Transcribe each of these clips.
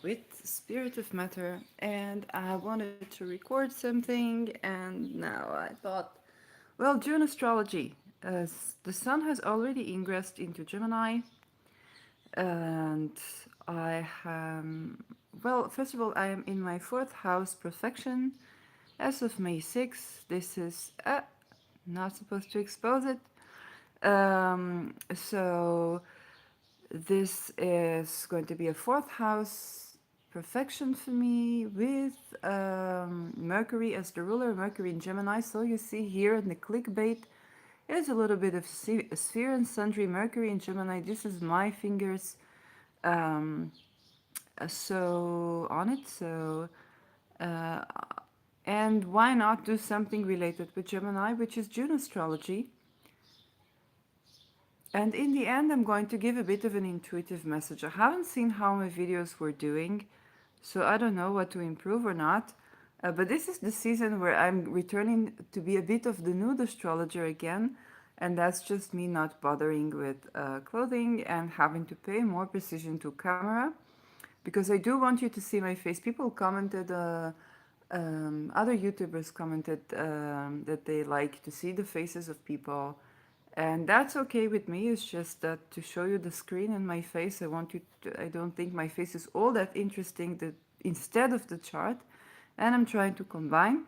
with Spirit of Matter, and I wanted to record something, and now I thought, well, June astrology. The sun has already ingressed into Gemini, and I am, well, first of all, I am in my fourth house perfection as of May 6th. This is not supposed to expose it. So this is going to be a fourth house perfection for me with Mercury as the ruler, Mercury in Gemini. So you see here in the clickbait is a little bit of sphere and sundry, Mercury in Gemini. This is my fingers um, so on it. So uh, and why not do something related with Gemini, which is June astrology. And in the end, I'm going to give a bit of an intuitive message. I haven't seen how my videos were doing, so I don't know what to improve or not. But this is the season where I'm returning to be a bit of the nude astrologer again, and that's just me not bothering with clothing and having to pay more precision to camera because I do want you to see my face. People commented, other YouTubers commented that they like to see the faces of people, and that's okay with me. It's just that to show you the screen and my face, I don't think my face is all that interesting that instead of the chart, and I'm trying to combine.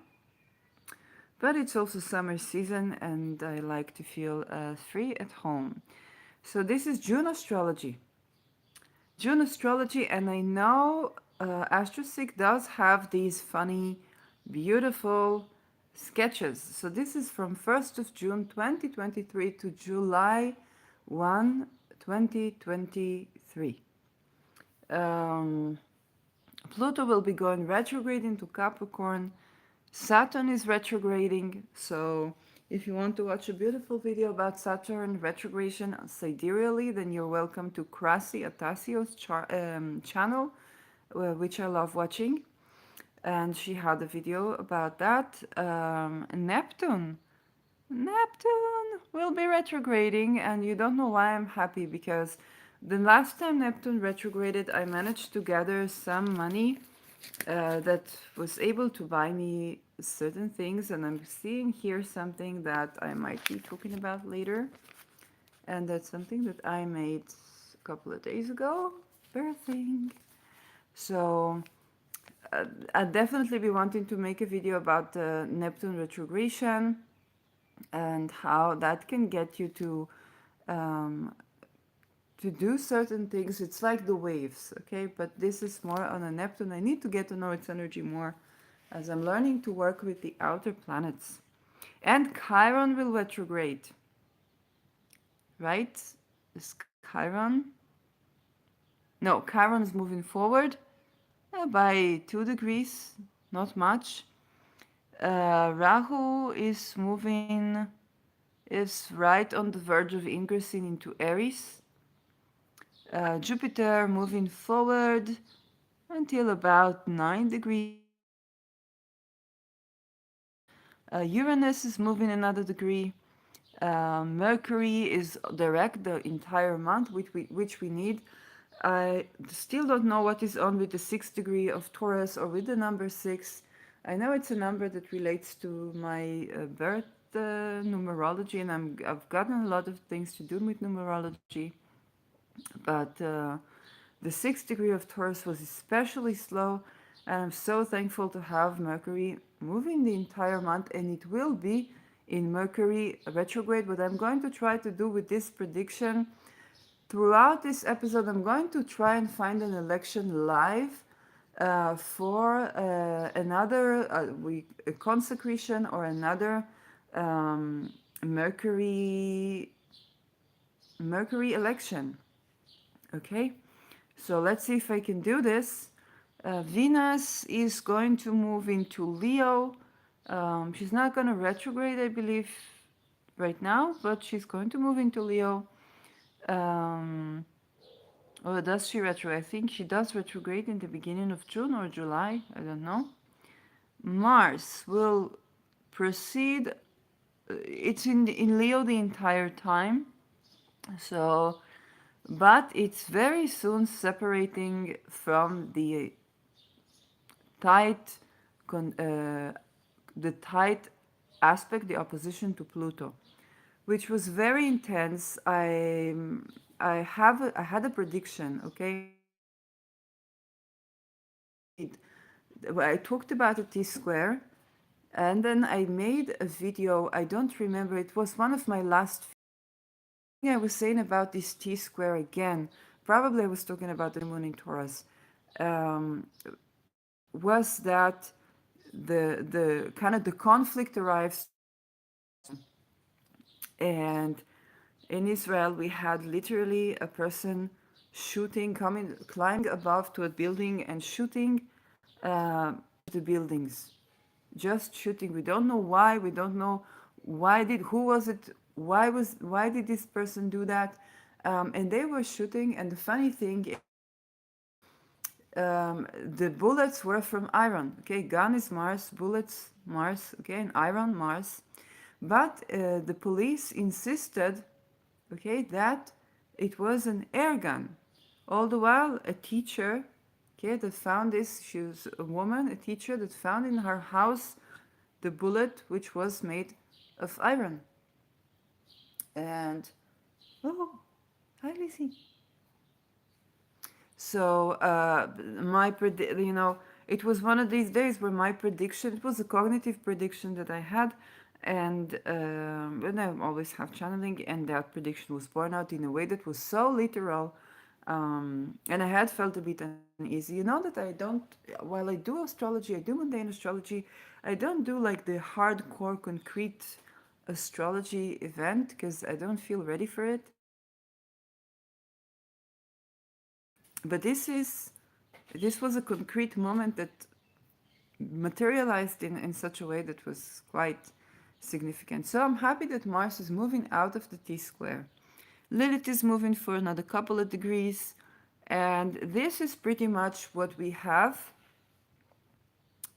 But it's also summer season, and I like to feel free at home. So this is June astrology. June astrology, and I know AstroSeek does have these funny, beautiful sketches. So this is from 1st of June 2023 to July 1, 2023. Um, Pluto will be going retrograde into Capricorn. Saturn is retrograding, so if you want to watch a beautiful video about Saturn retrogression sidereally, then you're welcome to Krasi Atasio's channel, which I love watching. And she had a video about that. Neptune will be retrograding, and you don't know why I'm happy because the last time Neptune retrograded, I managed to gather some money that was able to buy me certain things, and I'm seeing here something that I might be talking about later, and that's something that I made a couple of days ago, birthing. So I'd definitely be wanting to make a video about the Neptune retrogression and how that can get you um, to do certain things. It's like the waves, okay? But this is more on a Neptune. I need to get to know its energy more as I'm learning to work with the outer planets. And Chiron will retrograde, right? Is Chiron? No, Chiron is moving forward by 2 degrees, not much. Rahu is right on the verge of ingressing into Aries. Jupiter moving forward until about 9 degrees into Aquarius. Uranus is moving another degree. Mercury is direct the entire month, which we need. I still don't know what is on with the 6th degree of Taurus or with the number 6. I know it's a number that relates to my birth numerology, and I've gotten a lot of things to do with numerology. But the 6th degree of Taurus was especially slow, and I'm so thankful to have Mercury moving the entire month, and it will be in Mercury retrograde. What I'm going to try to do with this prediction throughout this episode, I'm going to try and find an election live for another a consecration or another um, Mercury Mercury election. Okay, so let's see if I can do this. Venus is going to move into Leo. She's not going to retrograde, I believe, right now, but she's going to move into Leo. Um, or does she retrograde? I think she does retrograde in the beginning of June or July. I don't know. Mars will proceed. It's in Leo the entire time. So but it's very soon separating from tight, con- uh, the tight aspect, the opposition to Pluto, which was very intense. I had a prediction. Okay, I talked about a T square, and then I made a video. I don't remember. It was one of my last. I was saying about this T square again. Probably I was talking about the moon in Taurus. Um, was that the kind of the conflict arrives, and in Israel we had literally a person shooting, coming, climbing above to a building and shooting the buildings, just shooting. We don't know why. We don't know why did who was it. Why did this person do that? And they were shooting. And the funny thing the bullets were from iron. Okay, gun is Mars, bullets Mars. Okay, and iron Mars. But the police insisted, okay, that it was an air gun. All the while, a teacher, okay, that found this. She was a woman, a teacher that found in her house the bullet, which was made of iron. And oh, hi Lizzie. So it was one of these days where my prediction, it was a cognitive prediction that I had, and I always have channeling, and that prediction was borne out in a way that was so literal, and I had felt a bit uneasy. You know that I don't, while I do astrology, I do mundane astrology, I don't do like the hardcore, concrete astrology event because I don't feel ready for it. But this was a concrete moment that materialized in such a way that was quite significant. So I'm happy that Mars is moving out of the T square. Lilith is moving for another couple of degrees, and this is pretty much what we have.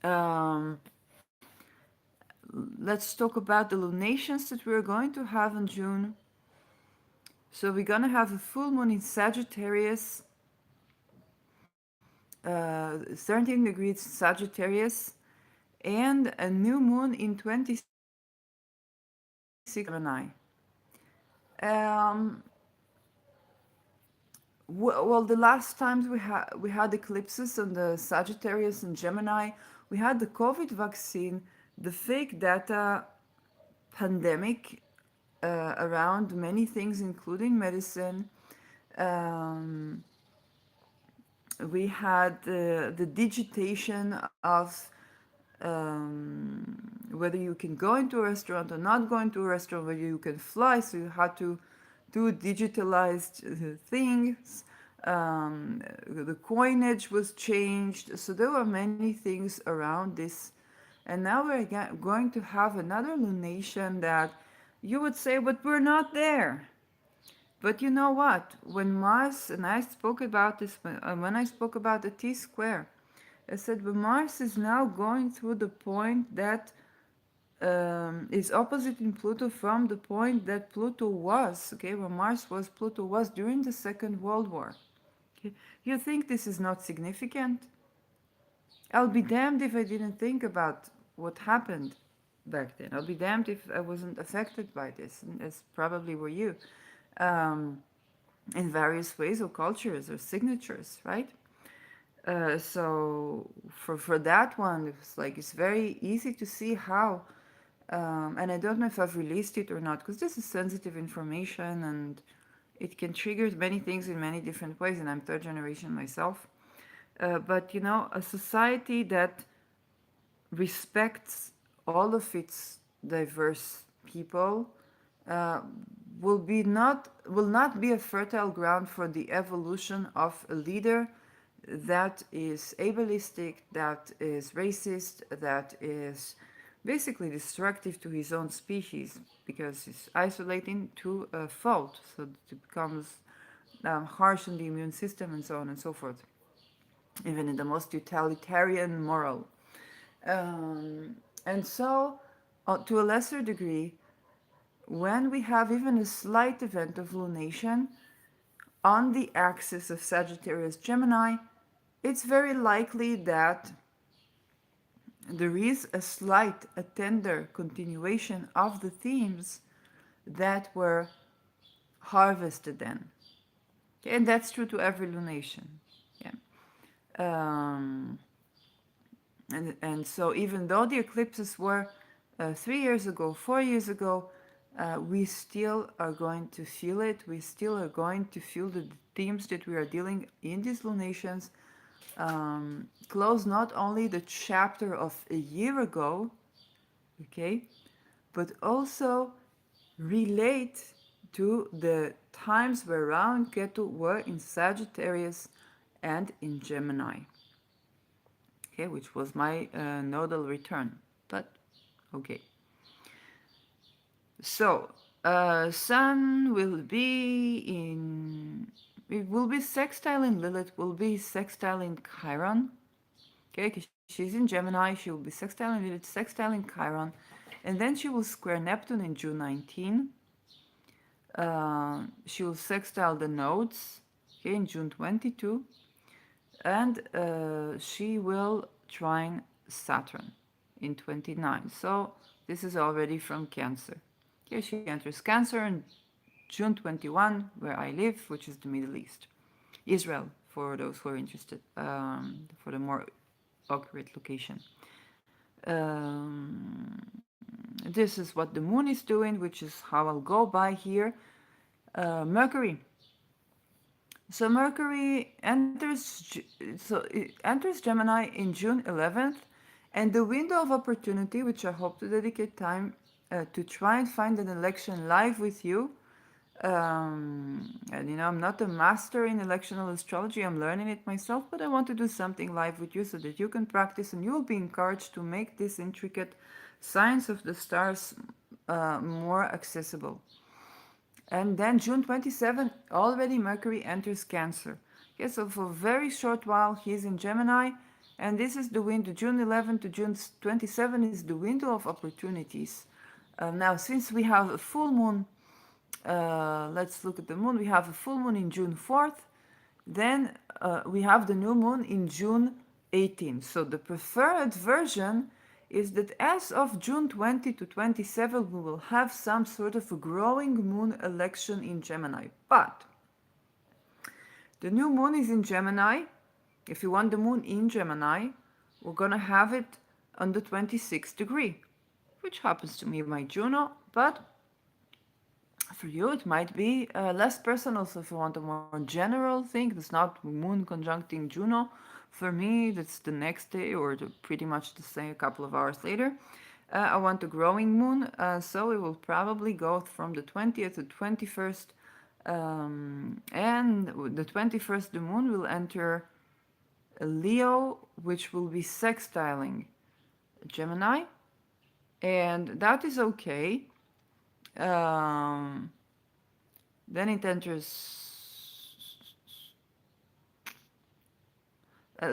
Um, let's talk about the lunations that we're going to have in June. So we're going to have a full moon in Sagittarius, 13 degrees Sagittarius, and a new moon in 26 Gemini. Um, well, the last times we had eclipses on the Sagittarius and Gemini, we had the COVID vaccine, the fake data pandemic around many things, including medicine. Um, we had the digitation of whether you can go into a restaurant or not go into a restaurant, whether you can fly, so you had to do digitalized things. The coinage was changed, so there were many things around this. And now we're going to have another lunation that you would say, but we're not there. But you know what? When Mars, and I spoke about this when I spoke about the T square, I said, but Mars is now going through the point that is opposite in Pluto from the point that Pluto was, okay, where Mars was, Pluto was during the Second World War. Okay? You think this is not significant? I'll be damned if I didn't think about what happened back then. I'll be damned if I wasn't affected by this, and as probably were you, um, in various ways or cultures or signatures, right? So for that one, it's like it's very easy to see how, and I don't know if I've released it or not, because this is sensitive information and it can trigger many things in many different ways. And I'm third generation myself, but a society that respects all of its diverse people uh, will not be a fertile ground for the evolution of a leader that is ableistic, that is racist, that is basically destructive to his own species because he's isolating to a fault, so it becomes harsh on the immune system and so on and so forth, even in the most utilitarian moral. And so, to a lesser degree, when we have even a slight event of lunation, on the axis of Sagittarius Gemini, it's very likely that there is a slight, a tender continuation of the themes that were harvested then. Okay, and that's true to every lunation. Yeah. Um, and so even though the eclipses were 3 years ago, 4 years ago, we still are going to feel it. We still are going to feel the themes that we are dealing in these lunations. Close not only the chapter of a year ago, okay, but also relate to the times where Rahu and Ketu were in Sagittarius and in Gemini, okay, which was my nodal return. But okay, so Sun will be in. It will be sextile in Lilith. Will be sextile in Chiron. Okay, 'cause she's in Gemini. She will be sextile in Lilith, sextile in Chiron, and then she will square Neptune in June 19. She will sextile the nodes, okay, in June 22, and she will trine Saturn in 29. So this is already from Cancer. Here she enters Cancer in June 21, where I live, which is the Middle East. Israel, for those who are interested, for the more accurate location. This is what the moon is doing, which is how I'll go by here. Mercury. So Mercury enters Gemini in June 11th, and the window of opportunity, which I hope to dedicate time to try and find an election live with you. And I'm not a master in electional astrology, I'm learning it myself, but I want to do something live with you so that you can practice and you will be encouraged to make this intricate science of the stars more accessible. And then June 27, already Mercury enters Cancer. Okay, so for a very short while he's in Gemini, and this is the window. June 11 to June 27 is the window of opportunities. Now, since we have a full moon, let's look at the moon. We have a full moon in June 4th. Then we have the new moon in June 18th. So the preferred version is that as of June 20 to 27, we will have some sort of a growing moon election in Gemini. But the new moon is in Gemini. If you want the moon in Gemini, we're going to have it on the 26th degree, which happens to be my Juno, but for you it might be less personal. So if you want a more general thing, that's not moon conjuncting Juno. For me, that's the next day or pretty much the same, a couple of hours later. I want a growing moon, so it will probably go from the 20th to 21st. And the 21st, the moon will enter Leo, which will be sextiling Gemini. And that is okay. Then it enters.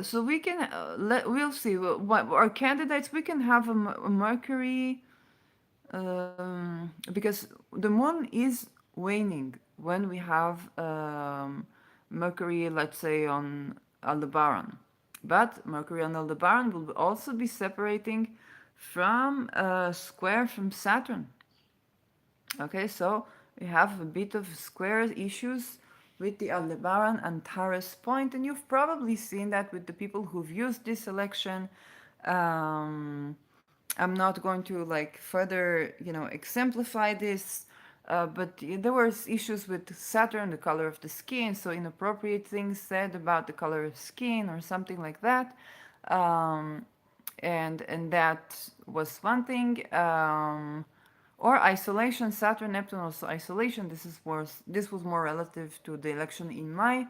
So we can we'll see what our candidates. We can have a Mercury because the moon is waning when we have Mercury, let's say on Aldebaran, but Mercury on Aldebaran will also be separating from a square from Saturn. Okay, so we have a bit of square issues with the Aldebaran and Taurus point, and you've probably seen that with the people who've used this election. I'm not going to like further, exemplify this, but there were issues with Saturn, the color of the skin, so inappropriate things said about the color of skin or something like that, and that was one thing. Or isolation, Saturn, Neptune, also isolation. This was more relative to the election in my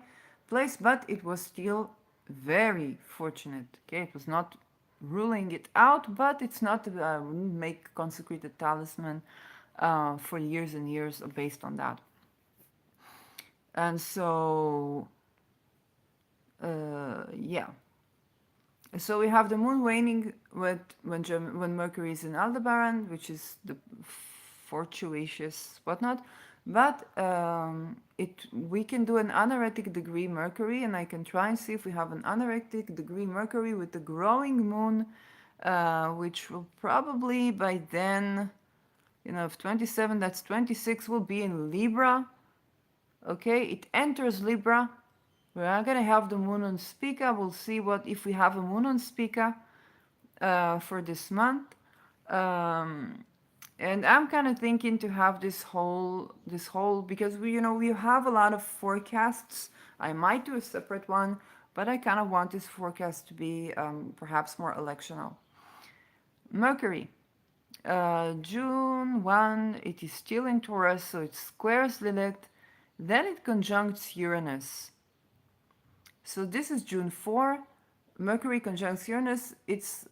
place, but it was still very fortunate. Okay, it was not ruling it out, but it's not wouldn't make consecrated talisman for years and years based on that. And so, yeah. So we have the moon waning when Mercury is in Aldebaran, which is the fortuitous whatnot. But we can do an anorectic degree Mercury, and I can try and see if we have an anorectic degree Mercury with the growing moon, which will probably by then, if 27, that's 26, will be in Libra. Okay, it enters Libra. We are gonna have the moon on Spica. We'll see what if we have a moon on Spica for this month. Um, and I'm kind of thinking to have this whole because we have a lot of forecasts. I might do a separate one, but I kind of want this forecast to be perhaps more electional. Mercury, June 1, it is still in Taurus, so it squares Lilith. Then it conjuncts Uranus. So this is June 4. Mercury conjuncts Uranus. It's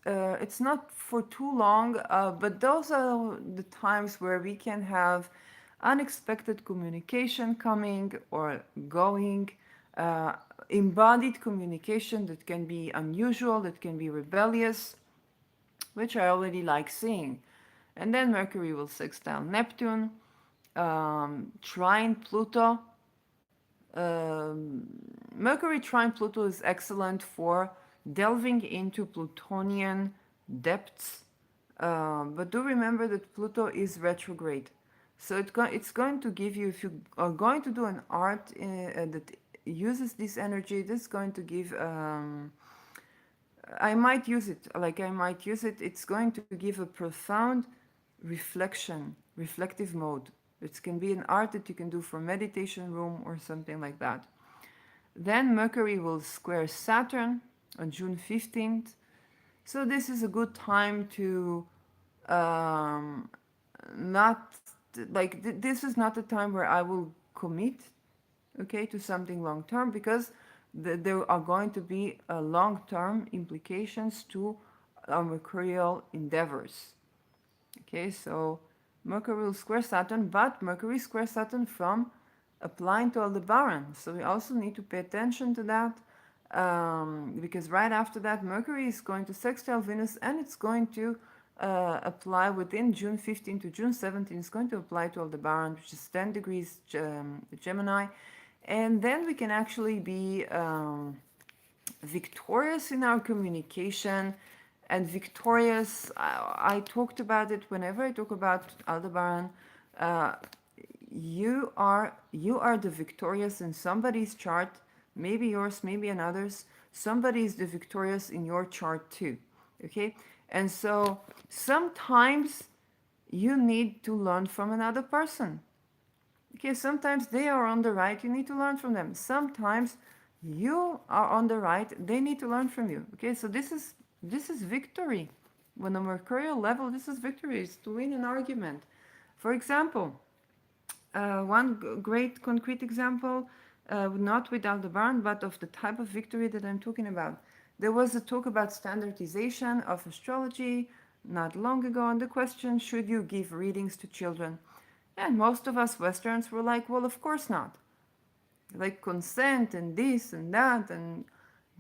not for too long, but those are the times where we can have unexpected communication coming or going, uh, embodied communication that can be unusual, that can be rebellious, which I already like seeing. And then Mercury will sextile Neptune, trine Pluto. Mercury trine Pluto is excellent for delving into Plutonian depths, but do remember that Pluto is retrograde. So it's going to give you, if you are going to do an art that uses this energy, this is going to give, I might use it, it's going to give a profound reflective mode. It can be an art that you can do for meditation room or something like that. Then Mercury will square Saturn on June 15th. So this is a good time to um, not this is not a time where I will commit, okay, to something long term because there are going to be long term implications to our mercurial endeavors. Okay, so Mercury will square Saturn, but Mercury squares Saturn from applying to Aldebaran. So we also need to pay attention to that because right after that, Mercury is going to sextile Venus and it's going to apply within June 15 to June 17. It's going to apply to Aldebaran, which is 10 degrees Gemini. And then we can actually be victorious in our communication and victorious. I talked about it whenever I talk about Aldebaran. Uh, you are the victorious in somebody's chart, maybe yours, maybe another's. Somebody is the victorious in your chart too. Okay, and so sometimes you need to learn from another person. Okay, sometimes they are on the right, you need to learn from them. Sometimes you are on the right, they need to learn from you. Okay, so this is victory. When a mercurial level, this is victory, is to win an argument. For example, one great concrete example, not with Aldebaran, but of the type of victory that I'm talking about. There was a talk about standardization of astrology not long ago, and the question, should you give readings to children? And most of us Westerns were like, well, of course not. Like consent and this and that,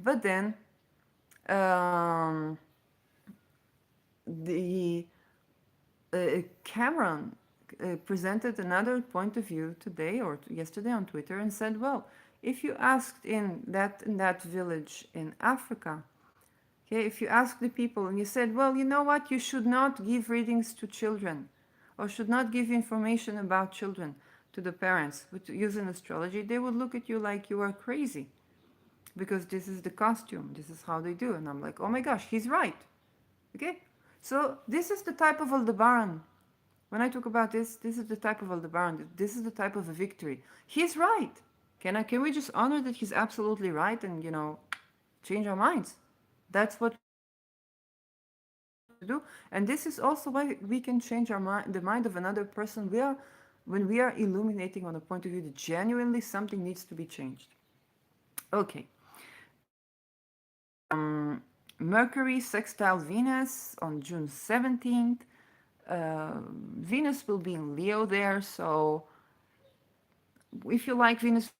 but then um, the Cameron presented another point of view today or yesterday on Twitter and said, well, if you asked in that village in Africa, okay, if you asked the people and you said, well, you know what, you should not give readings to children or should not give information about children to the parents using astrology, they would look at you like you are crazy because this is the costume, this is how they do. And I'm like, oh my gosh, he's right. Okay, so this is the type of Aldebaran. When I talk about this is the type of Aldebaran. This is the type of a victory. He's right. Can we just honor that he's absolutely right and change our minds? That's what we need to do. And this is also why we can change our mind, the mind of another person. When we are illuminating on a point of view that genuinely something needs to be changed. Okay. Mercury sextile Venus on June 17th. Venus will be in Leo there, so if you like Venus in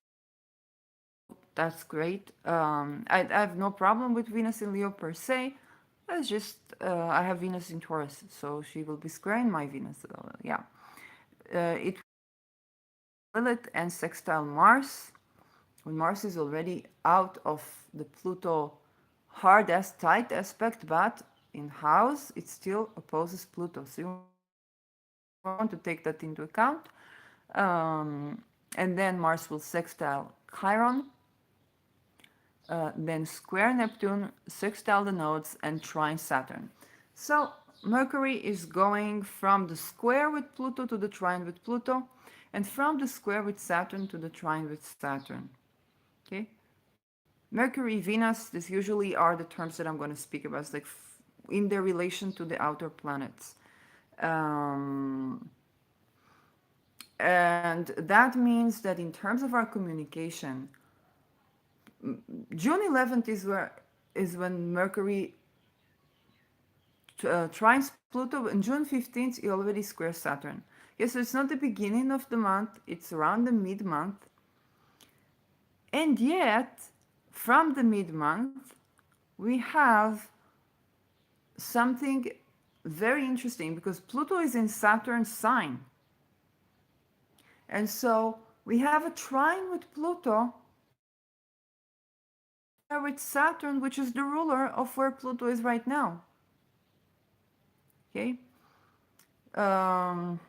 Leo, that's great. I have no problem with Venus in Leo per se. It's just I have Venus in Taurus, so she will be squaring my Venus. Yeah, it will be Lilith and sextile Mars. When Mars is already out of the Pluto hard as tight aspect, but in house it still opposes Pluto. So you want to take that into account. And then Mars will sextile Chiron, then square Neptune, sextile the nodes, and trine Saturn. So Mercury is going from the square with Pluto to the trine with Pluto, and from the square with Saturn to the trine with Saturn. Okay, Mercury, Venus, this usually are the terms that I'm going to speak about. It's like in their relation to the outer planets. Um, and that means that in terms of our communication, June 11th is when Mercury trines Pluto, and June 15th he already squares Saturn. Okay, so it's not the beginning of the month; it's around the mid-month, and yet from the mid-month we have something very interesting because Pluto is in Saturn's sign, and so we have a trine with Pluto and a square with Saturn, which is the ruler of where Pluto is right now. Okay. Um,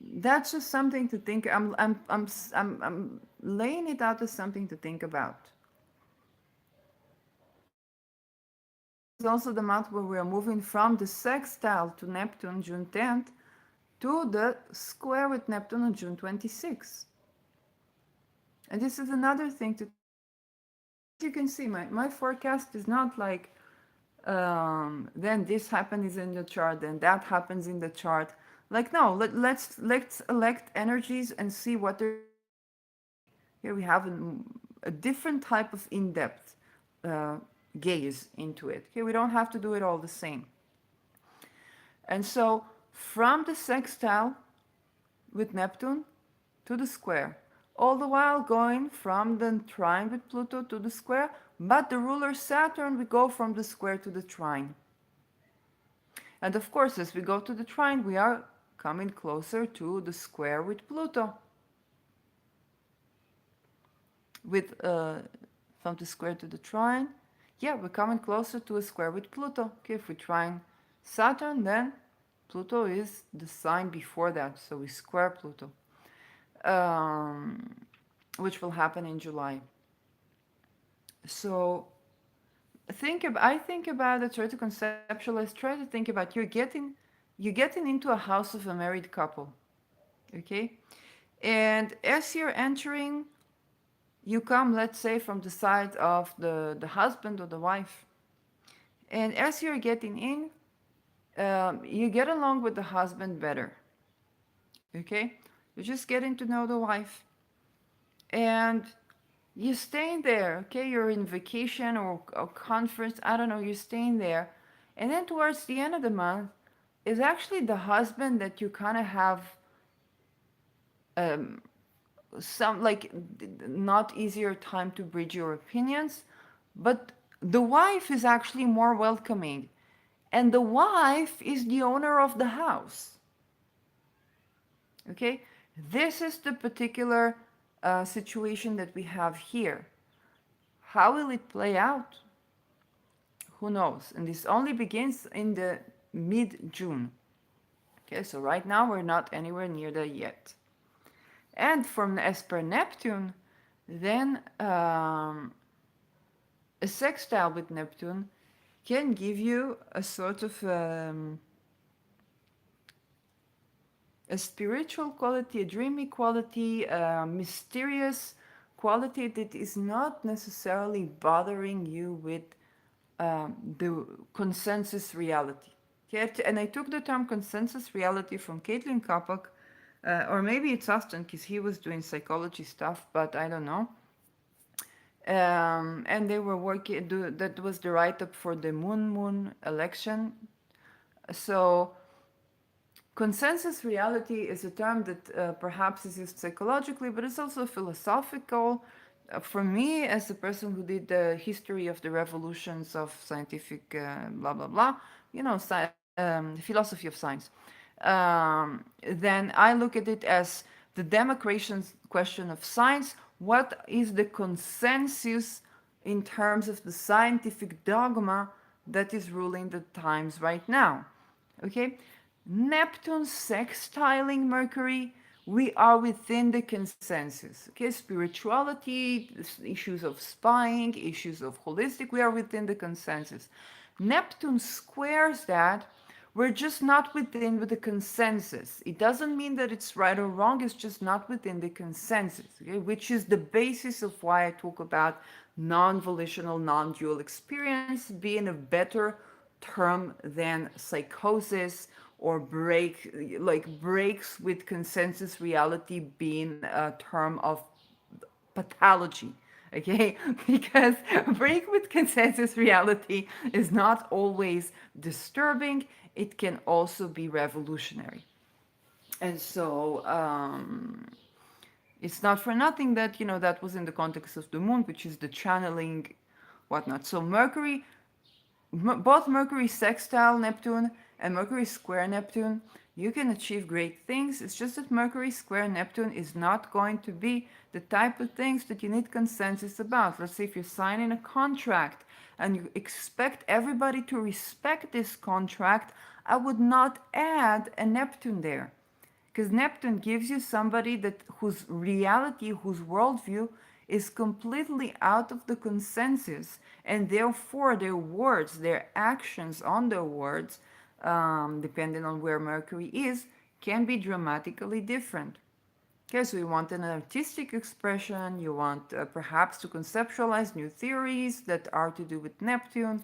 that's just something to think. I'm laying it out as something to think about. This is also the month where we are moving from the sextile to Neptune June 10th to the square with Neptune on June 26th. And this is another thing to think about. As you can see, my forecast is not like then this happens in the chart, then that happens in the chart. Like no, let's elect energies and see what they're doing today. Here we have a different type of in-depth uh, gaze into it. Okay, we don't have to do it all the same. And so from the sextile with Neptune to the square, all the while going from the trine with Pluto to the square, but the ruler Saturn, we go from the square to the trine. And of course, as we go to the trine, we are coming closer to the square with Pluto. With from the square to the trine, yeah, we're coming closer to a square with Pluto. Okay, if we trine Saturn, then Pluto is the sign before that, so we square Pluto, um, which will happen in July. So I think about it, try to conceptualize, try to think about you're getting into a house of a married couple, okay? And as you're entering, you come, let's say, from the side of the husband or the wife. And as you're getting in, you get along with the husband better, okay? You're just getting to know the wife. And you're staying there, okay? You're in vacation or a conference, I don't know, you're staying there. And then towards the end of the month, is actually the husband that you kind of have um, some like not easier time to bridge your opinions, but the wife is actually more welcoming, and the wife is the owner of the house. Okay, this is the particular situation that we have here. How will it play out? Who knows? And this only begins in the mid-June. Okay, so right now we're not anywhere near there yet. And from as per Neptune, then a sextile with Neptune can give you a sort of a spiritual quality, a dreamy quality, a mysterious quality that is not necessarily bothering you with the consensus reality. Okay? And I took the term consensus reality from Caitlin Kopak, or maybe it's Austin because he was doing psychology stuff, but I don't know. And they were working, that was the write up for the Moon election. So, consensus reality is a term that perhaps is used psychologically, but it's also philosophical. for me, as a person who did the history of the revolutions of scientific blah blah blah, philosophy of science, then I look at it as the democration question of science. What is the consensus in terms of the scientific dogma that is ruling the times right now? Okay, Neptune sextiling Mercury, we are within the consensus. Okay, spirituality, issues of spying, issues of holistic, we are within the consensus. Neptune squares that, we're just not within with the consensus. It doesn't mean that it's right or wrong, it's just not within the consensus, okay? Which is the basis of why I talk about non-volitional, non-dual experience being a better term than psychosis, or breaks with consensus reality being a term of pathology. Okay, because break with consensus reality is not always disturbing, it can also be revolutionary. And so it's not for nothing that, that was in the context of the moon, which is the channeling, whatnot. So Mercury, both Mercury sextile Neptune and Mercury square Neptune, you can achieve great things. It's just that Mercury square Neptune is not going to be the type of things that you need consensus about. Let's say if you're signing a contract and you expect everybody to respect this contract, I would not add a Neptune there. Because Neptune gives you somebody that whose reality, whose worldview is completely out of the consensus, and therefore their words, their actions on their words, depending on where Mercury is, can be dramatically different. Okay, so you want an artistic expression, you want perhaps to conceptualize new theories that are to do with Neptune,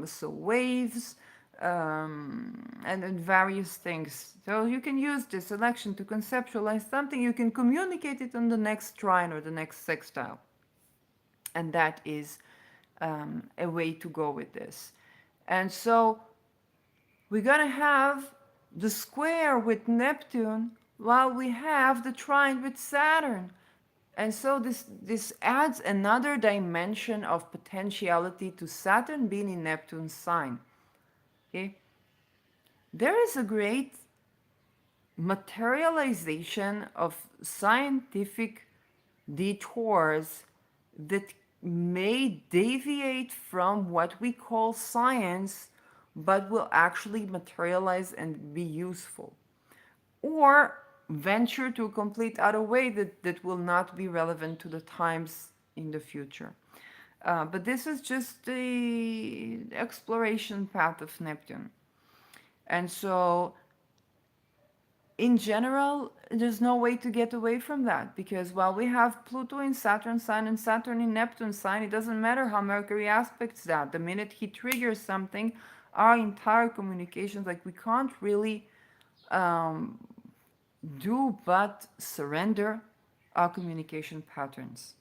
so waves, and various things. So you can use this selection to conceptualize something, you can communicate it on the next trine or the next sextile. And that is a way to go with this. And so we're going to have the square with Neptune while we have the trine with Saturn. And so this adds another dimension of potentiality to Saturn being in Neptune's sign. Okay? There is a great materialization of scientific detours that may deviate from what we call science, but will actually materialize and be useful, or venture to a complete other way that will not be relevant to the times in the future. But this is just the exploration path of Neptune. And so in general, there's no way to get away from that, because while we have Pluto in Saturn sign and Saturn in Neptune sign, it doesn't matter how Mercury aspects that. The minute he triggers something, our entire communications, like we can't really do but surrender our communication patterns.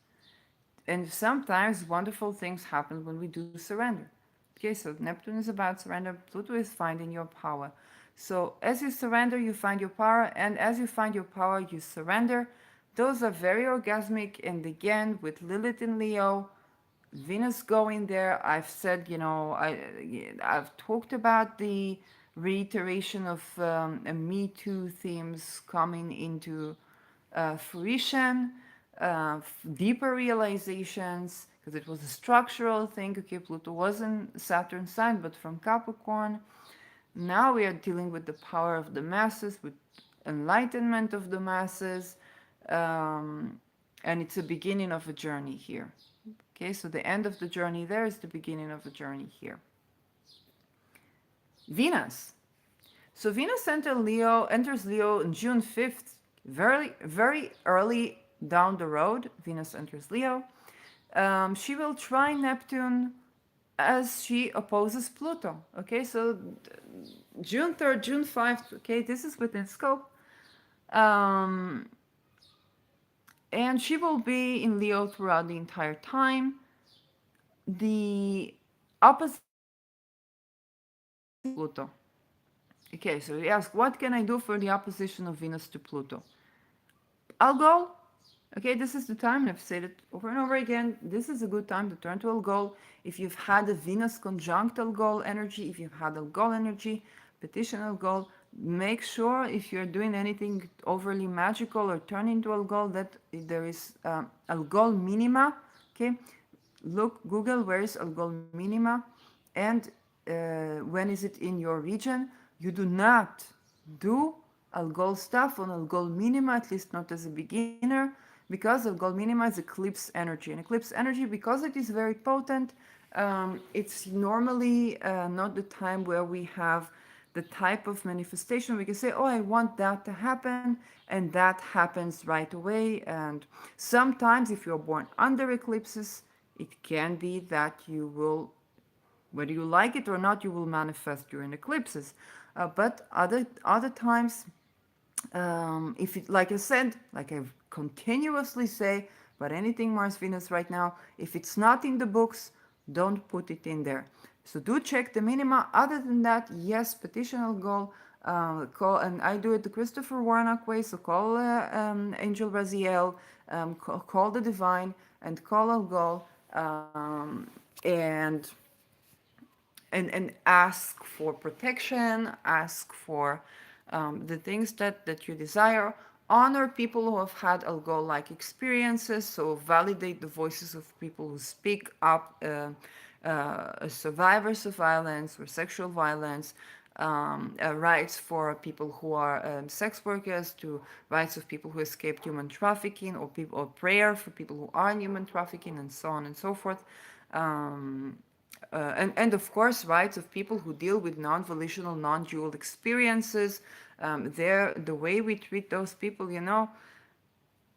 And sometimes wonderful things happen when we do surrender. Okay, so Neptune is about surrender, Pluto is finding your power. So as you surrender, you find your power, and as you find your power, you surrender. Those are very orgasmic, and again, with Lilith in Leo, Venus going there, I've said, I've talked about the reiteration of Me Too themes coming into fruition, deeper realizations, because it was a structural thing. Okay, Pluto wasn't Saturn sign, but from Capricorn. Now we are dealing with the power of the masses, with enlightenment of the masses, and it's a beginning of a journey here. Okay, so the end of the journey there is the beginning of a journey here. Venus. So Venus enters Leo on June 5th, very, very early down the road. Venus enters Leo. She will try Neptune as she opposes Pluto. Okay, so June 3rd, June 5th, okay, this is within scope. And she will be in Leo throughout the entire time. The opposition of Pluto. Okay, so we ask, what can I do for the opposition of Venus to Pluto? I'll go Okay, this is the time, and I've said it over and over again. This is a good time to turn to Algol. If you've had a Venus conjunct Algol energy, if you've had Algol energy, petition Algol, make sure if you're doing anything overly magical or turn into Algol that there is Algol minima. Okay, look, Google where is Algol minima and when is it in your region. You do not do Algol stuff on Algol minima, at least not as a beginner, because Algol minima is eclipse energy. And eclipse energy, because it is very potent, it's normally not the time where we have the type of manifestation we can say, oh, I want that to happen, and that happens right away. And sometimes, if you're born under eclipses, it can be that you will, whether you like it or not, you will manifest during eclipses. But other times, if it, like I said, like I continuously say, but anything Mars Venus right now, if it's not in the books, don't put it in there. So do check the minima. Other than that, yes, petitional goal. Call, and I do it the Christopher Warnock way. So call Angel Raziel, call the divine, and call a goal, and ask for protection, ask for the things that you desire. Honor people who have had algo like experiences, so validate the voices of people who speak up, survivors of violence or sexual violence, rights for people who are sex workers, to rights of people who escaped human trafficking, or people, or prayer for people who are in human trafficking, and so on and so forth. And of course, rights of people who deal with non-volitional, non-dual experiences. The way we treat those people,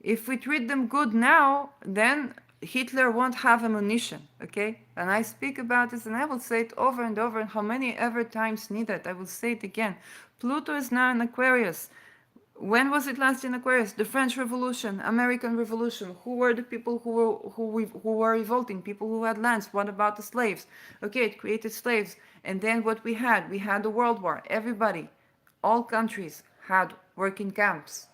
if we treat them good now, then Hitler won't have ammunition, okay? And I speak about this, and I will say it over and over, and how many ever times needed. I will say it again. Pluto is now in Aquarius. When was it last in Aquarius? The French Revolution, American Revolution. Who were the people who were revolting? People who had lands. What about the slaves? Okay, it created slaves. And then what we had the World War. Everybody, all countries had working camps.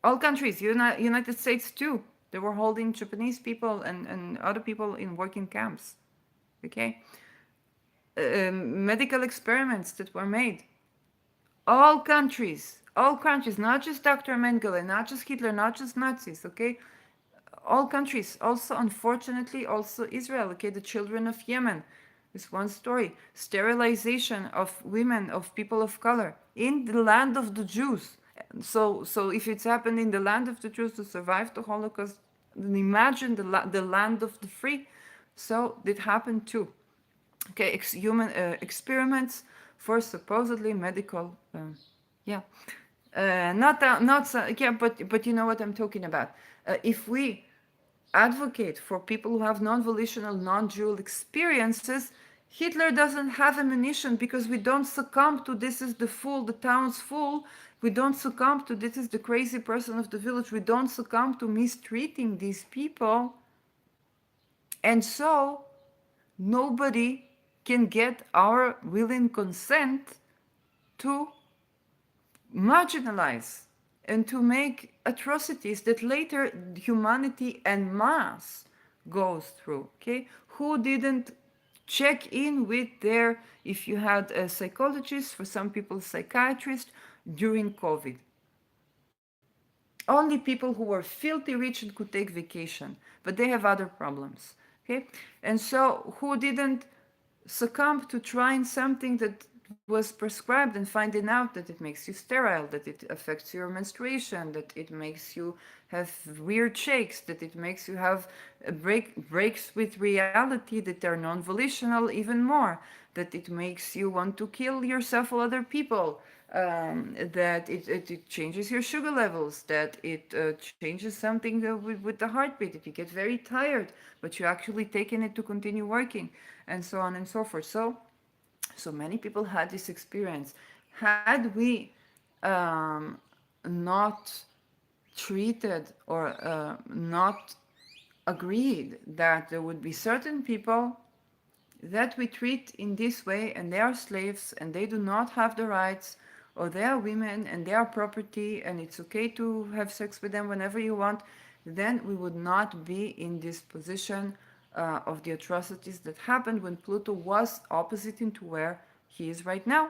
All countries, United States too. They were holding Japanese people and other people in working camps. Okay, medical experiments that were made. All countries, not just Dr. Mengele, not just Hitler, not just Nazis, okay? All countries, also, unfortunately, also Israel, okay? The children of Yemen. This one story. Sterilization of women, of people of color in the land of the Jews. So if it's happened in the land of the Jews to survive the Holocaust, then imagine the land of the free. So it happened too. Okay, human experiments for supposedly medical, yeah, not yeah, but you know what I'm talking about. If we advocate for people who have non-volitional, non-dual experiences, Hitler doesn't have ammunition, because we don't succumb to this is the fool, the town's fool. We don't succumb to this is the crazy person of the village. We don't succumb to mistreating these people. And so nobody can get our willing consent to marginalize and to make atrocities that later humanity en masse goes through. Okay, who didn't check in with their, if you had a psychologist, for some people psychiatrist, during COVID? Only people who were filthy rich and could take vacation, but they have other problems. Okay, and so who didn't succumb to trying something that was prescribed and finding out that it makes you sterile, that it affects your menstruation, that it makes you have weird shakes, that it makes you have breaks with reality that are non-volitional even more, that it makes you want to kill yourself or other people, that it changes your sugar levels, that it changes something with the heartbeat, that you get very tired, but you're actually taking it to continue working, and so on and so forth. So many people had this experience. Had we not treated or not agreed that there would be certain people that we treat in this way, and they are slaves and they do not have the rights or they are women and they are property and it's okay to have sex with them whenever you want, then we would not be in this position of the atrocities that happened when Pluto was opposite into where he is right now.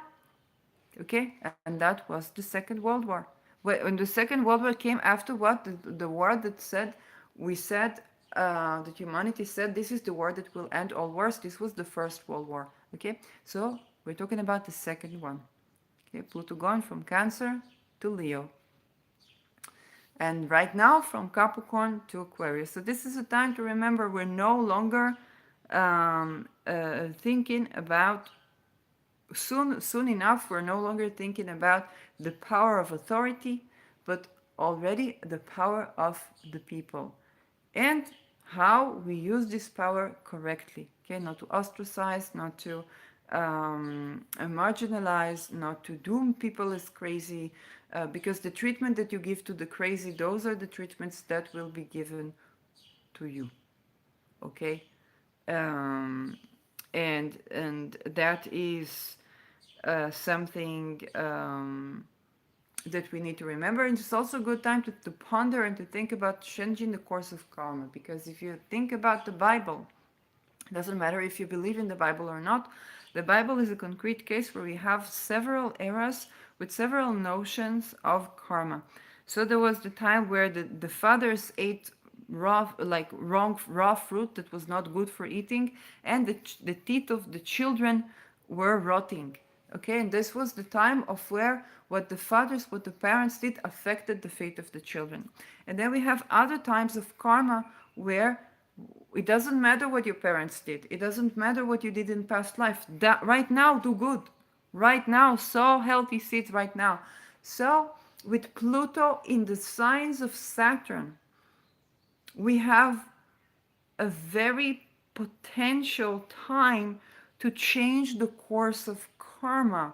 Okay, and that was the Second World War. When the Second World War came after what? The war that said, we said, that humanity said this is the war that will end all wars. This was the First World War. Okay, so we're talking about the second one. Okay, Pluto gone from Cancer to Leo. And right now from Capricorn to Aquarius. So this is a time to remember we're no longer thinking about soon enough we're no longer thinking about the power of authority, but already the power of the people and how we use this power correctly. Okay, not to ostracize, not to marginalize, not to doom people as crazy, because the treatment that you give to the crazy, those are the treatments that will be given to you. Okay, um, and that is something that we need to remember. And it's also a good time to ponder and to think about changing the course of karma. Because if you think about the Bible, it doesn't matter if you believe in the Bible or not, the Bible is a concrete case where we have several eras with several notions of karma. So there was the time where the fathers ate raw fruit that was not good for eating, and the teeth of the children were rotting. Okay, and this was the time of where what the fathers, what the parents did affected the fate of the children. And then we have other times of karma where it doesn't matter what your parents did. It doesn't matter what you did in past life. That right now, do good. Right now, sow healthy seeds right now. So, with Pluto in the signs of Saturn, we have a very potential time to change the course of karma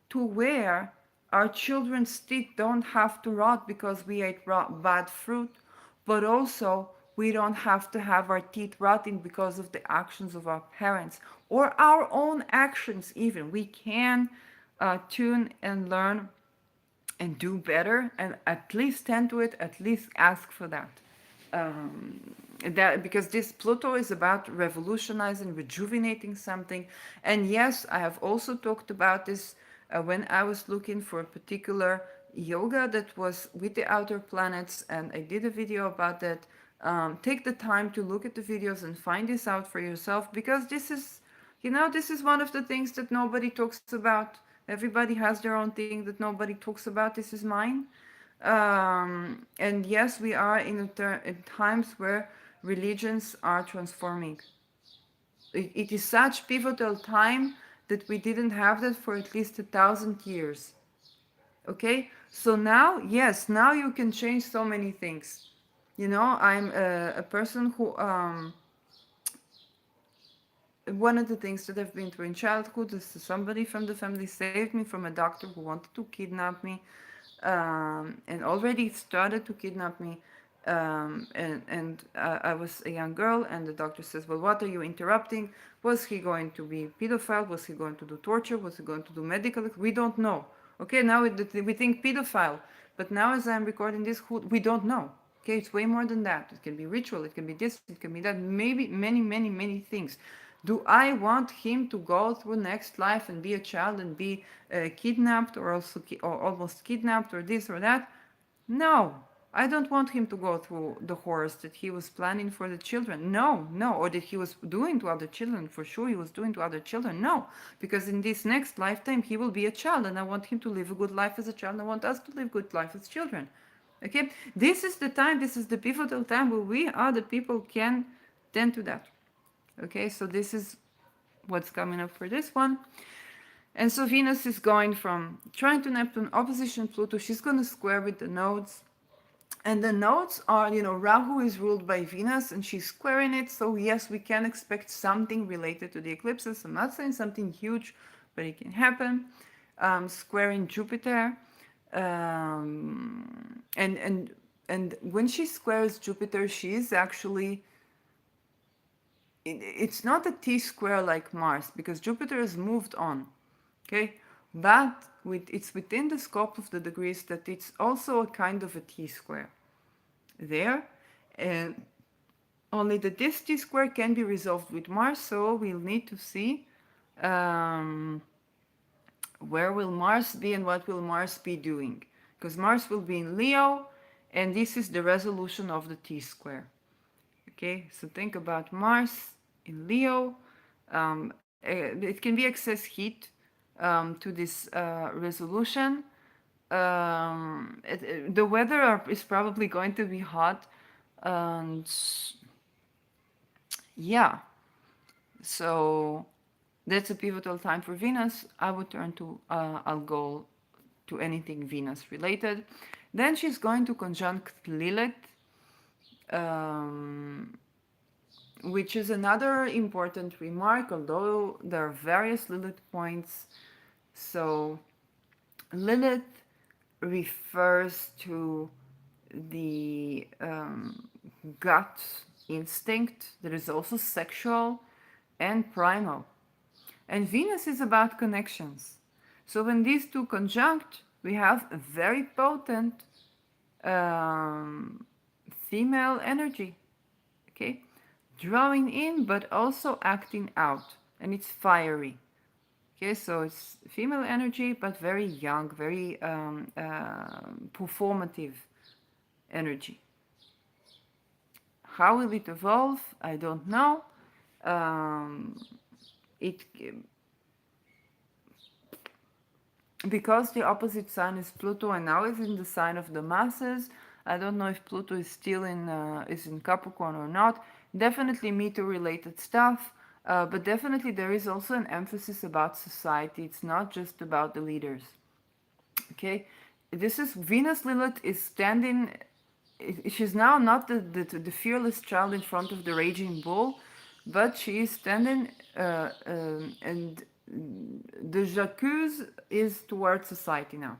to where our children's teeth don't have to rot because we ate bad fruit, but also we don't have to have our teeth rotting because of the actions of our parents or our own actions even. We can tune and learn and do better and at least tend to it, at least ask for that. That because this Pluto is about revolutionizing, rejuvenating something. And yes, I have also talked about this when I was looking for a particular yoga that was with the outer planets, and I did a video about that. Take the time to look at the videos and find this out for yourself, because this is, this is one of the things that nobody talks about. Everybody has their own thing that nobody talks about. This is mine. And yes, we are in times where religions are transforming. It is such pivotal time that we didn't have that for at least 1,000 years. Okay, so now, yes, now you can change so many things. I'm a person who one of the things that I've been through in childhood is somebody from the family saved me from a doctor who wanted to kidnap me, and already started to kidnap me. And I was a young girl, and the doctor says, "Well, what are you interrupting? Was he going to be pedophile? Was he going to do torture? Was he going to do medical? We don't know." Okay, now we think pedophile, but now as I'm recording this, we don't know. Okay, it's way more than that. It can be ritual, it can be this, it can be that, maybe many, many, many things. Do I want him to go through next life and be a child and be kidnapped, or also or almost kidnapped, or this or that? No, I don't want him to go through the horrors that he was planning for the children. No, no, or that he was doing to other children. For sure, he was doing to other children. No, because in this next lifetime, he will be a child, and I want him to live a good life as a child. And I want us to live good life as children. Okay, this is the time. This is the pivotal time where we are the people can tend to that. Okay, so this is what's coming up for this one. And so Venus is going from trine to Neptune, opposition Pluto. She's going to square with the nodes. And the nodes are, Rahu is ruled by Venus and she's squaring it. So yes, we can expect something related to the eclipses. I'm not saying something huge, but it can happen. Squaring Jupiter. And when she squares Jupiter, she is actually, it's not a T square like Mars, because Jupiter has moved on. Okay, but it's within the scope of the degrees that it's also a kind of a t-square there, and only that this t-square can be resolved with Mars, so we'll need to see um, where will Mars be and what will Mars be doing, because Mars will be in Leo, and this is the resolution of the t-square. Okay, so think about Mars in Leo. It can be excess heat to this resolution. The weather is probably going to be hot, and yeah, so that's a pivotal time for Venus. I would turn to, I'll go to anything Venus related. Then she's going to conjunct Lilith, um, which is another important remark, although there are various Lilith points. So, Lilith refers to the gut instinct that is also sexual and primal. And Venus is about connections. So, when these two conjunct, we have a very potent um, female energy. Okay, drawing in but also acting out, and it's fiery. Okay, so it's female energy but very young, very performative energy. How will it evolve? I don't know. um, it Because the opposite sign is Pluto and now is in the sign of the masses. I don't know if Pluto is still in Capricorn or not. Definitely meteor related stuff, but definitely there is also an emphasis about society. It's not just about the leaders. Okay, this is Venus Lilith is standing. She's now not the fearless child in front of the raging bull, but she is standing, and the j'accuse is towards society now.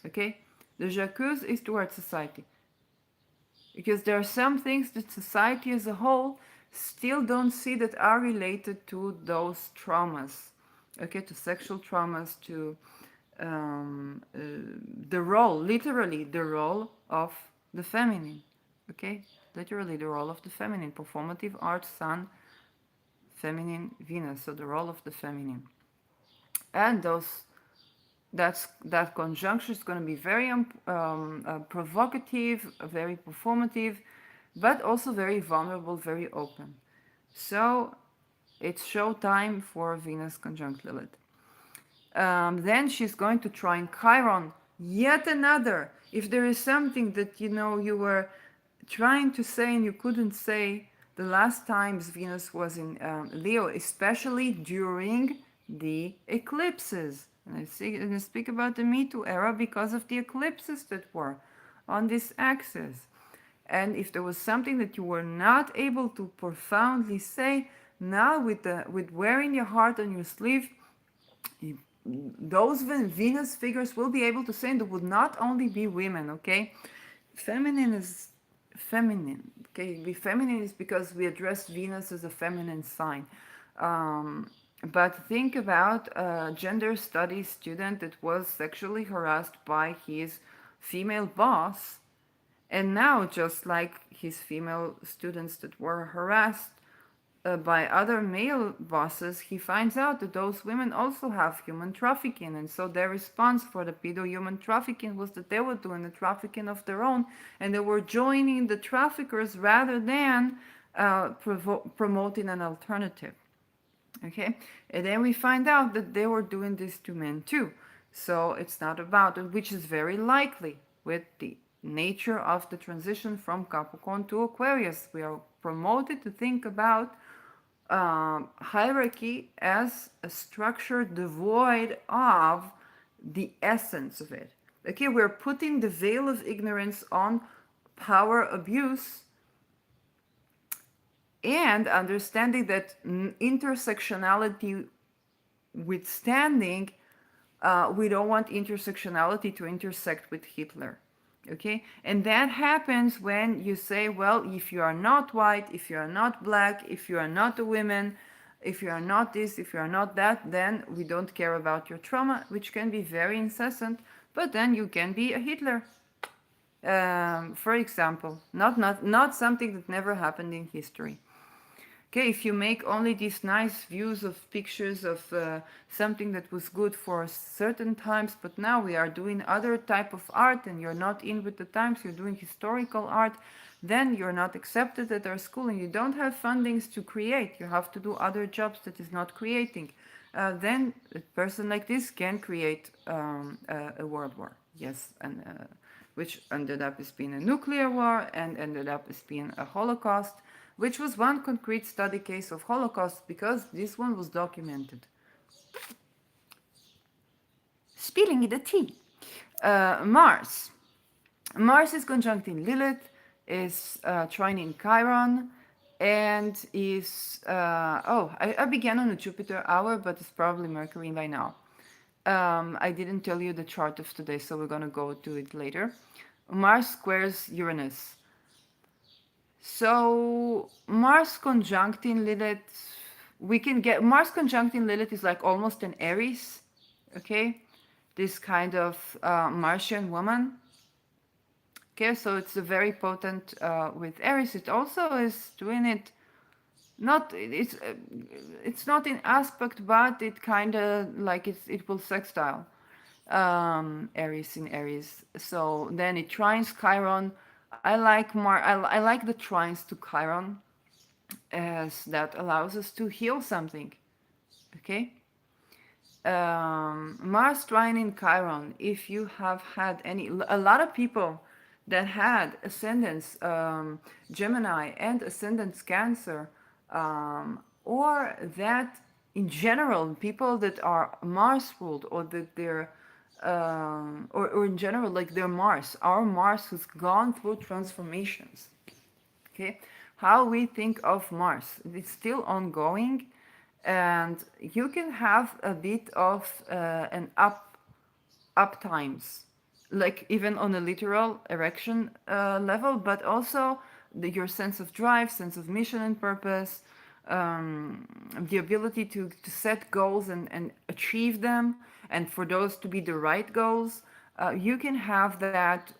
Okay, the j'accuse is towards society, because there are some things that society as a whole still don't see that are related to those traumas. Okay, to sexual traumas, to the role, literally the role of the feminine. Okay, literally the role of the feminine, performative art, sun, feminine, Venus, so the role of the feminine. And that conjunction is going to be very provocative, very performative, but also very vulnerable, very open. So it's show time for Venus conjunct Lilith. Then she's going to try in Chiron, yet another. If there is something that you were trying to say and you couldn't say the last times Venus was in Leo, especially during the eclipses. And I speak about the Me Too era because of the eclipses that were on this axis. And if there was something that you were not able to profoundly say, now with wearing your heart on your sleeve, those Venus figures will be able to say, and it would not only be women, okay? Feminine is feminine, okay? Be feminine is because we address Venus as a feminine sign. But think about a gender studies student that was sexually harassed by his female boss, and now, just like his female students that were harassed by other male bosses, he finds out that those women also have human trafficking. And so their response for the pedo-human trafficking was that they were doing the trafficking of their own, and they were joining the traffickers rather than promoting an alternative. Okay, and then we find out that they were doing this to men too. So it's not about it, which is very likely with the nature of the transition from Capricorn to Aquarius. We are promoted to think about hierarchy as a structure devoid of the essence of it. Okay, we're putting the veil of ignorance on power abuse and understanding that intersectionality withstanding, we don't want intersectionality to intersect with Hitler. Okay, and that happens when you say, well, if you are not white, if you are not black, if you are not a woman, If you are not this, if you are not that, then we don't care about your trauma, which can be very incessant, but then you can be a Hitler. For example, not something that never happened in history. Okay, if you make only these nice views of pictures of something that was good for certain times, but now we are doing other type of art and you're not in with the times, you're doing historical art, then you're not accepted at our school and you don't have fundings to create. You have to do other jobs that is not creating. Then a person like this can create a world war. Yes, and which ended up as being a nuclear war and ended up as being a Holocaust, which was one concrete study case of Holocaust because this one was documented. Spilling the tea. Mars. Mars is conjuncting Lilith, is trining Chiron, and is I began on a Jupiter hour, but it's probably Mercury by now. I didn't tell you the chart of today, so we're gonna go to it later. Mars squares Uranus. So Mars conjuncting Lilith, we can get Mars conjuncting Lilith is like almost an Aries, okay? This kind of Martian woman. Okay, so it's a very potent with Aries. It also is doing it not it's not in aspect, but it kind of like it will sextile Aries in Aries. So then it trines Chiron. I like the trines to Chiron as that allows us to heal something. Okay. Mars trine in Chiron. If you have had a lot of people that had ascendants Gemini and ascendants Cancer, or that in general people that are Mars ruled or that they're or in general like their Mars, our Mars has gone through transformations. Okay, how we think of Mars, it's still ongoing, and you can have a bit of an up times, like even on a literal erection level, but also your sense of drive, sense of mission and purpose, the ability to set goals and achieve them, and for those to be the right goals. You can have that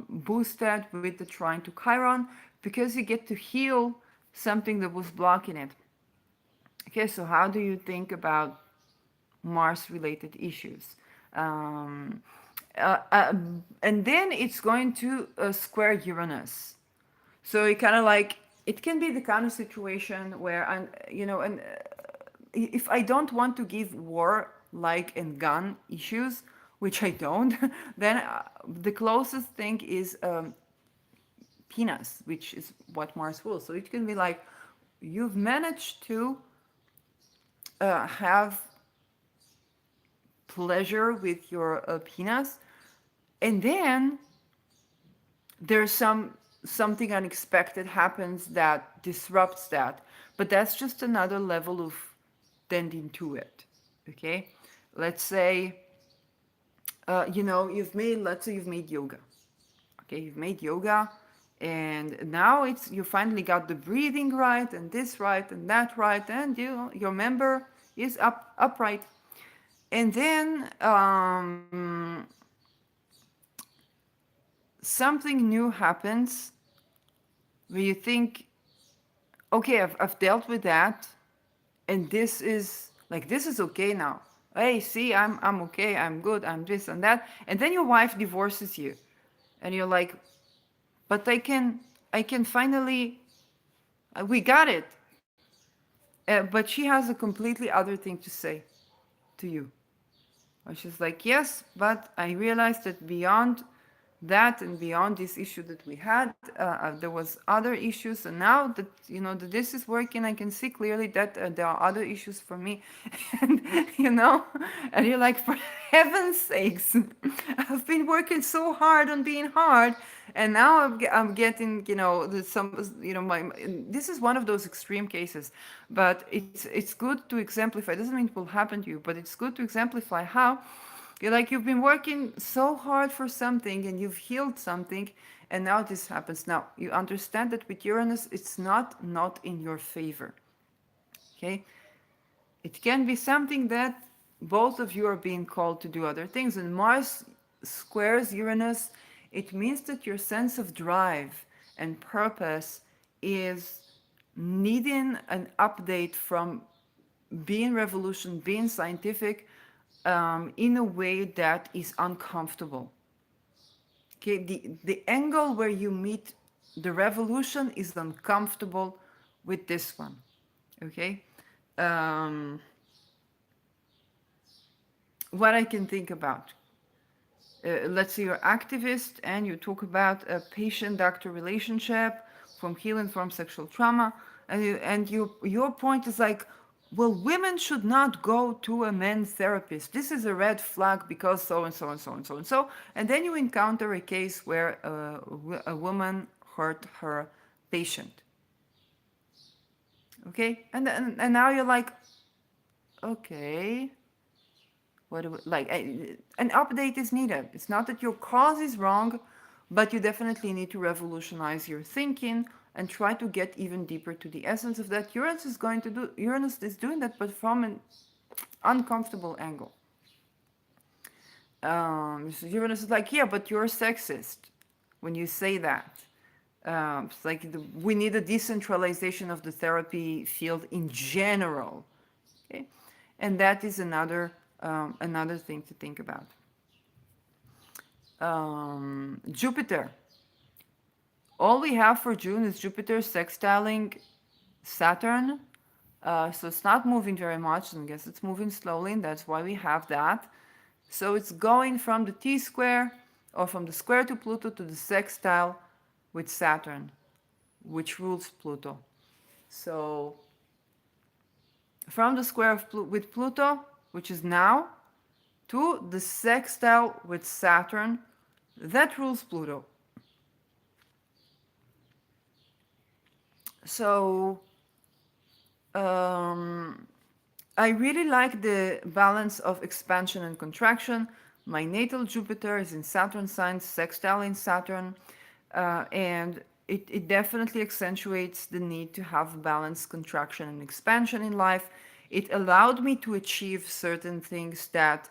boosted with the trine to Chiron because you get to heal something that was blocking it. Okay, so how do you think about Mars related issues? Um, uh, uh, and then it's going to square Uranus. So it kind of like it can be the kind of situation where I'm, and if I don't want to give war like and gun issues, which I don't, then the closest thing is penis, which is what Mars will. So it can be like you've managed to have pleasure with your penis, and then there's something unexpected happens that disrupts that, but that's just another level of tending to it. Okay, let's say let's say you've made yoga. Okay, you've made yoga, and now it's you finally got the breathing right and this right and that right, and your member is upright. And then something new happens where you think, okay, I've dealt with that, and this is okay now. Hey, see, I'm okay, I'm good, I'm this and that. And then your wife divorces you, and you're like, but I can finally, we got it. But she has a completely other thing to say to you. Or she's like, yes, but I realized that beyond that and beyond this issue that we had, there was other issues, and now that that this is working, I can see clearly that there are other issues for me. And and you're like, for heaven's sakes, I've been working so hard on being hard, and now I'm getting my this is one of those extreme cases, but it's good to exemplify. It doesn't mean it will happen to you, but it's good to exemplify how you've been working so hard for something and you've healed something, and now this happens. Now you understand that with Uranus, it's not in your favor. Okay, It can be something that both of you are being called to do other things. And Mars squares Uranus, it means that your sense of drive and purpose is needing an update from being revolution, being scientific, in a way that is uncomfortable. Okay, the angle where you meet the revolution is uncomfortable with this one. Okay, um, what I can think about. Let's say you're activist and you talk about a patient-doctor relationship from healing from sexual trauma, and your point is like, well, women should not go to a men's therapist. This is a red flag because so and so and so and so and so. And then you encounter a case where a woman hurt her patient. Okay, and now you're like, okay, what do we, like an update is needed. It's not that your cause is wrong, but you definitely need to revolutionize your thinking and try to get even deeper to the essence of that. Uranus is doing that, but from an uncomfortable angle. So Uranus is like, yeah, but you're sexist when you say that. It's like we need a decentralization of the therapy field in general. Okay, and that is another thing to think about. Jupiter. All we have for June is Jupiter sextiling Saturn. So it's not moving very much. I guess it's moving slowly, and that's why we have that. So it's going from the T square or from the square to Pluto to the sextile with Saturn, which rules Pluto. So from the square with Pluto, which is now, to the sextile with Saturn, that rules Pluto. So um, I really like the balance of expansion and contraction. My natal Jupiter is in Saturn signs, sextile in Saturn, and it definitely accentuates the need to have balanced contraction and expansion in life. It allowed me to achieve certain things that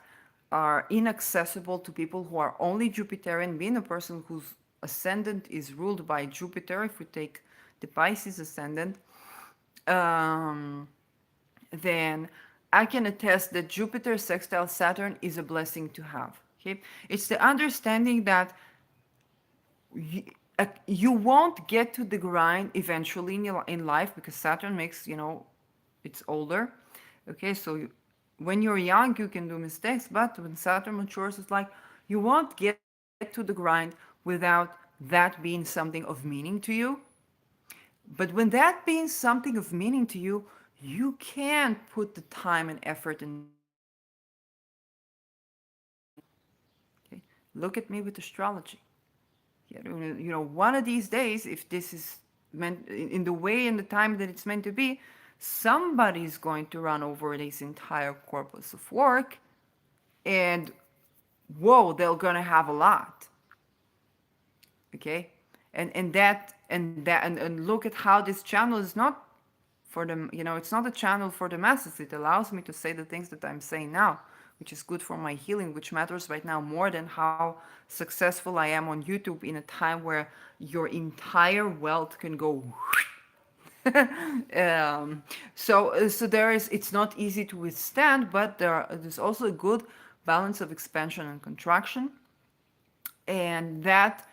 are inaccessible to people who are only Jupiterian. Being a person whose ascendant is ruled by Jupiter, if we take the Pisces ascendant, um, then I can attest that Jupiter sextile Saturn is a blessing to have. Okay, it's the understanding that you won't get to the grind eventually in life because Saturn makes, it's older. Okay, so when you're young, you can do mistakes, but when Saturn matures, it's like you won't get to the grind without that being something of meaning to you. But when that being something of meaning to you, you can put the time and effort and dedication to make it happen. Okay? Look at me with astrology. Yeah, one of these days, if this is meant in the way and the time that it's meant to be, somebody's going to run over this entire corpus of work, and whoa, they're gonna have a lot. Okay, and look at how this channel is not for them. It's not a channel for the masses. It allows me to say the things that I'm saying now, which is good for my healing, which matters right now more than how successful I am on YouTube in a time where your entire wealth can go. So there is. It's not easy to withstand, but there's also a good balance of expansion and contraction, and that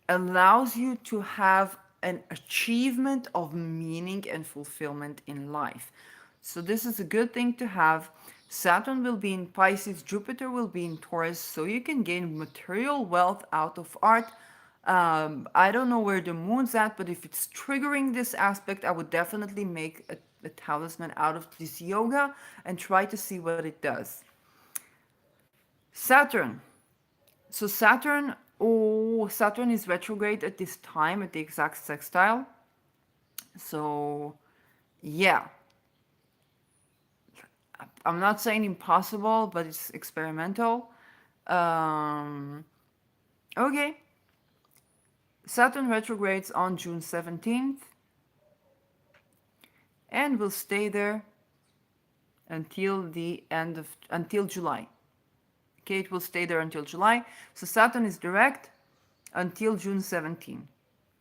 allows you to have an achievement of meaning and fulfillment in life. So this is a good thing to have. Saturn will be in Pisces, Jupiter will be in Taurus, so you can gain material wealth out of art. I don't know where the moon's at, but if it's triggering this aspect, I would definitely make a talisman out of this yoga and try to see what it does. Saturn. So Saturn is retrograde at this time at the exact sextile. So, yeah, I'm not saying impossible, but it's experimental. Um, okay, Saturn retrogrades on June 17th and will stay there until July. Okay, it will stay there until July. So Saturn is direct until June 17.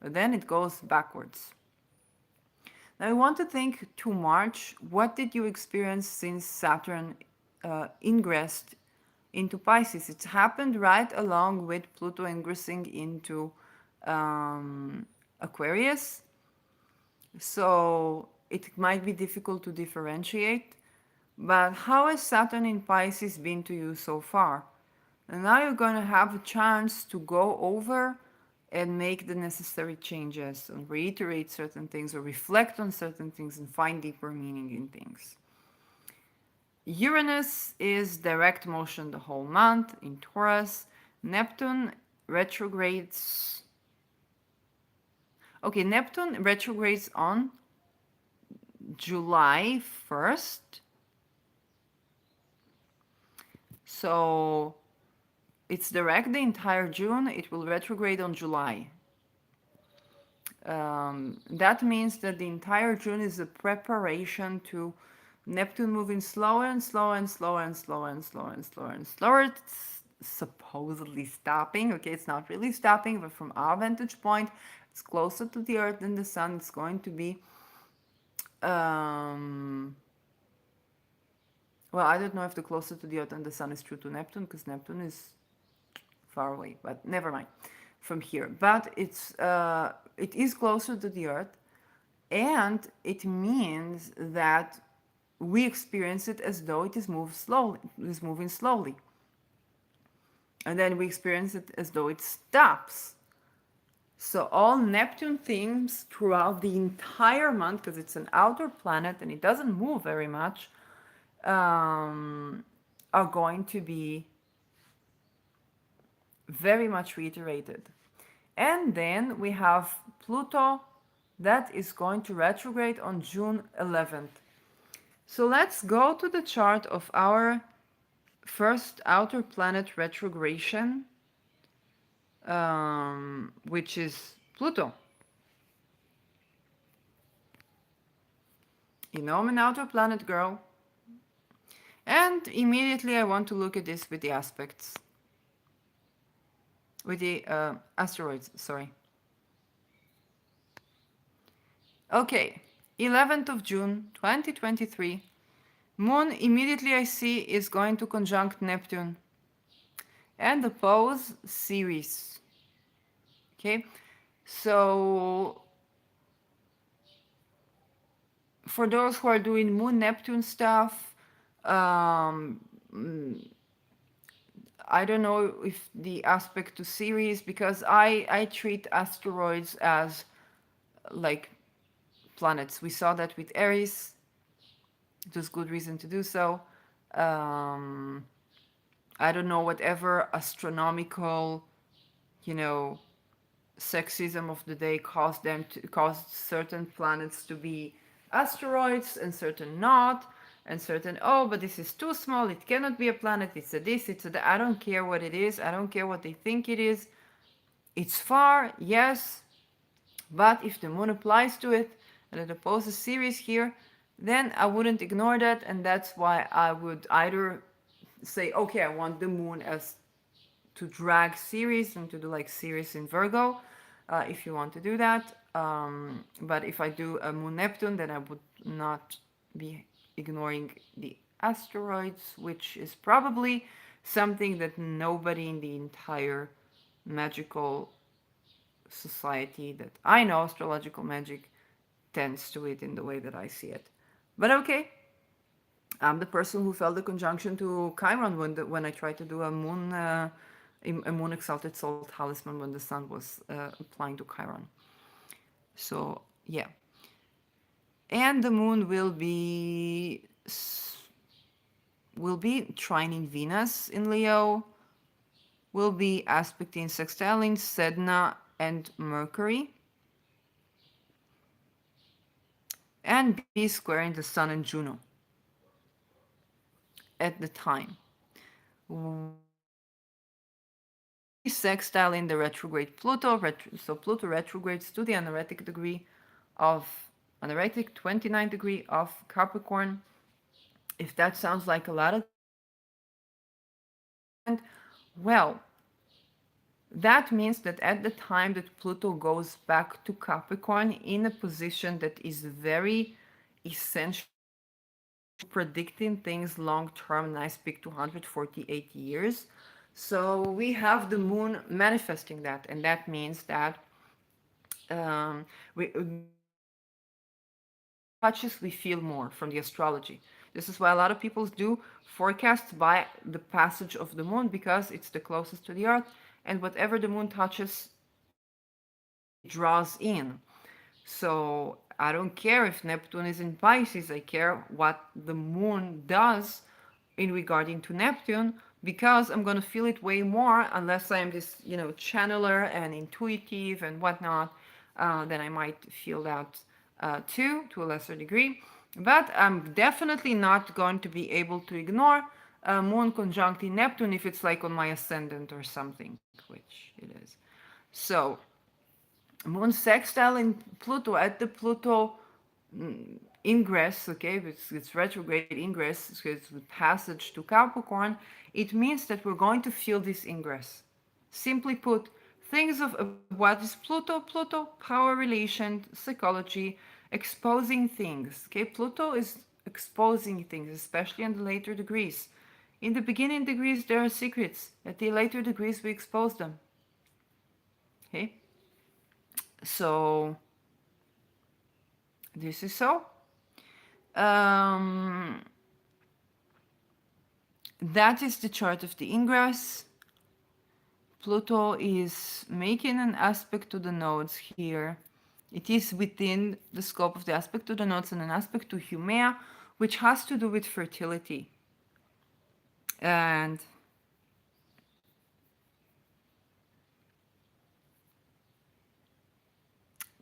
But then it goes backwards. Now I want to think to March. What did you experience since Saturn ingressed into Pisces? It's happened right along with Pluto ingressing into um, Aquarius. So it might be difficult to differentiate. But how has Saturn in Pisces been to you so far? And now you're going to have a chance to go over and make the necessary changes and reiterate certain things or reflect on certain things and find deeper meaning in things. Uranus is direct motion the whole month in Taurus. Neptune retrogrades. Okay, Neptune retrogrades on July 1st. So it's direct the entire June. It will retrograde on July. That means that the entire June is a preparation to Neptune moving slower and slower and slower and slower and slower and slower and slower. It's supposedly stopping. Okay, it's not really stopping, but from our vantage point, it's closer to the Earth than the Sun. It's going to be. Well, I don't know if the closer to the Earth than the Sun is true to Neptune, because Neptune is far away. But never mind from here. But it is closer to the Earth. And it means that we experience it as though it is moving slowly. And then we experience it as though it stops. So all Neptune themes throughout the entire month, because it's an outer planet and it doesn't move very much, are going to be very much reiterated. And then we have Pluto that is going to retrograde on June 11th. So let's go to the chart of our first outer planet retrogression, which is Pluto. You know I'm an outer planet girl. And immediately I want to look at this with the aspects. With the asteroids, sorry. Okay, 11th of June 2023. Moon immediately I see is going to conjunct Neptune and oppose Ceres. Okay, so for those who are doing Moon Neptune stuff, I don't know if the aspect to Ceres, because I treat asteroids as like planets. We saw that with Aries. There's good reason to do so. I don't know, whatever astronomical, sexism of the day caused certain planets to be asteroids and certain not, and certain, oh, but this is too small, it cannot be a planet, it's a this, it's a that. I don't care what it is, I don't care what they think it is. It's far, yes, but if the moon applies to it and it opposes Ceres here, then I wouldn't ignore that, and that's why I would either say, okay, I want the moon as to drag Ceres and to do like Ceres in Virgo, if you want to do that. But if I do a moon Neptune, then I would not be ignoring the asteroids, which is probably something that nobody in the entire magical society that I know, astrological magic, tends to it in the way that I see it. But okay, I'm the person who felt the conjunction to Chiron when I tried to do a moon exalted soul talisman when the sun was applying to Chiron. So yeah, and the moon will be trining Venus in Leo, will be aspecting sextiling Sedna and Mercury, and be squaring the sun and Juno at the time. Sextile in the retrograde Pluto, so Pluto retrogrades to the anaretic 29 degree of Capricorn, If that sounds like a lot of and well, that means that at the time that Pluto goes back to Capricorn in a position that is very essential to predicting things long term, and I speak 248 years. So we have the moon manifesting that, and that means that touches we feel more from the astrology. This is why a lot of people do forecasts by the passage of the moon because it's the closest to the earth, and whatever the moon touches, it draws in. So I don't care if Neptune is in Pisces, I care what the moon does in regarding to Neptune because I'm gonna feel it way more unless I'm this, channeler and intuitive and whatnot. Then I might feel that too, to a lesser degree. But I'm definitely not going to be able to ignore Moon conjunct in Neptune if it's like on my ascendant or something, which it is. So Moon sextile in Pluto at the Pluto ingress, okay, it's retrograde ingress, so it's the passage to Capricorn, it means that we're going to feel this ingress. Simply put, things of what is Pluto, Pluto, power relation, psychology, exposing things. Okay, Pluto is exposing things, especially in the later degrees. In the beginning degrees, there are secrets. At the later degrees, we expose them. Okay, so this is so. Um, that is the chart of the ingress. Pluto is making an aspect to the nodes here. It is within the scope of the aspect to the nodes and an aspect to Humea, which has to do with fertility. And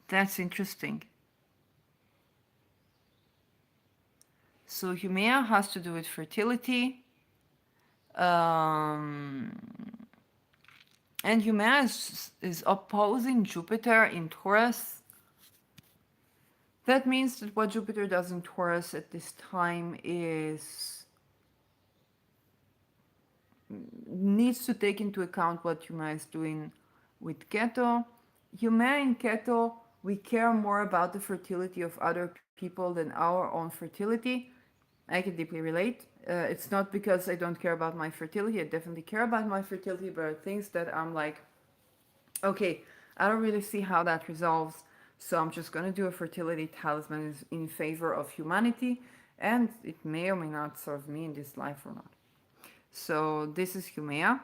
that's interesting. So Humea has to do with fertility. Um, and Humea is opposing Jupiter in Taurus. That means that what Jupiter does in Taurus at this time is needs to take into account what Humea is doing with Keto. Humea in Keto, we care more about the fertility of other people than our own fertility. I can deeply relate. It's not because I don't care about my fertility. I definitely care about my fertility, but things that I'm like, okay, I don't really see how that resolves. So I'm just gonna do a fertility talisman in favor of humanity, and it may or may not serve me in this life or not. So this is Humea.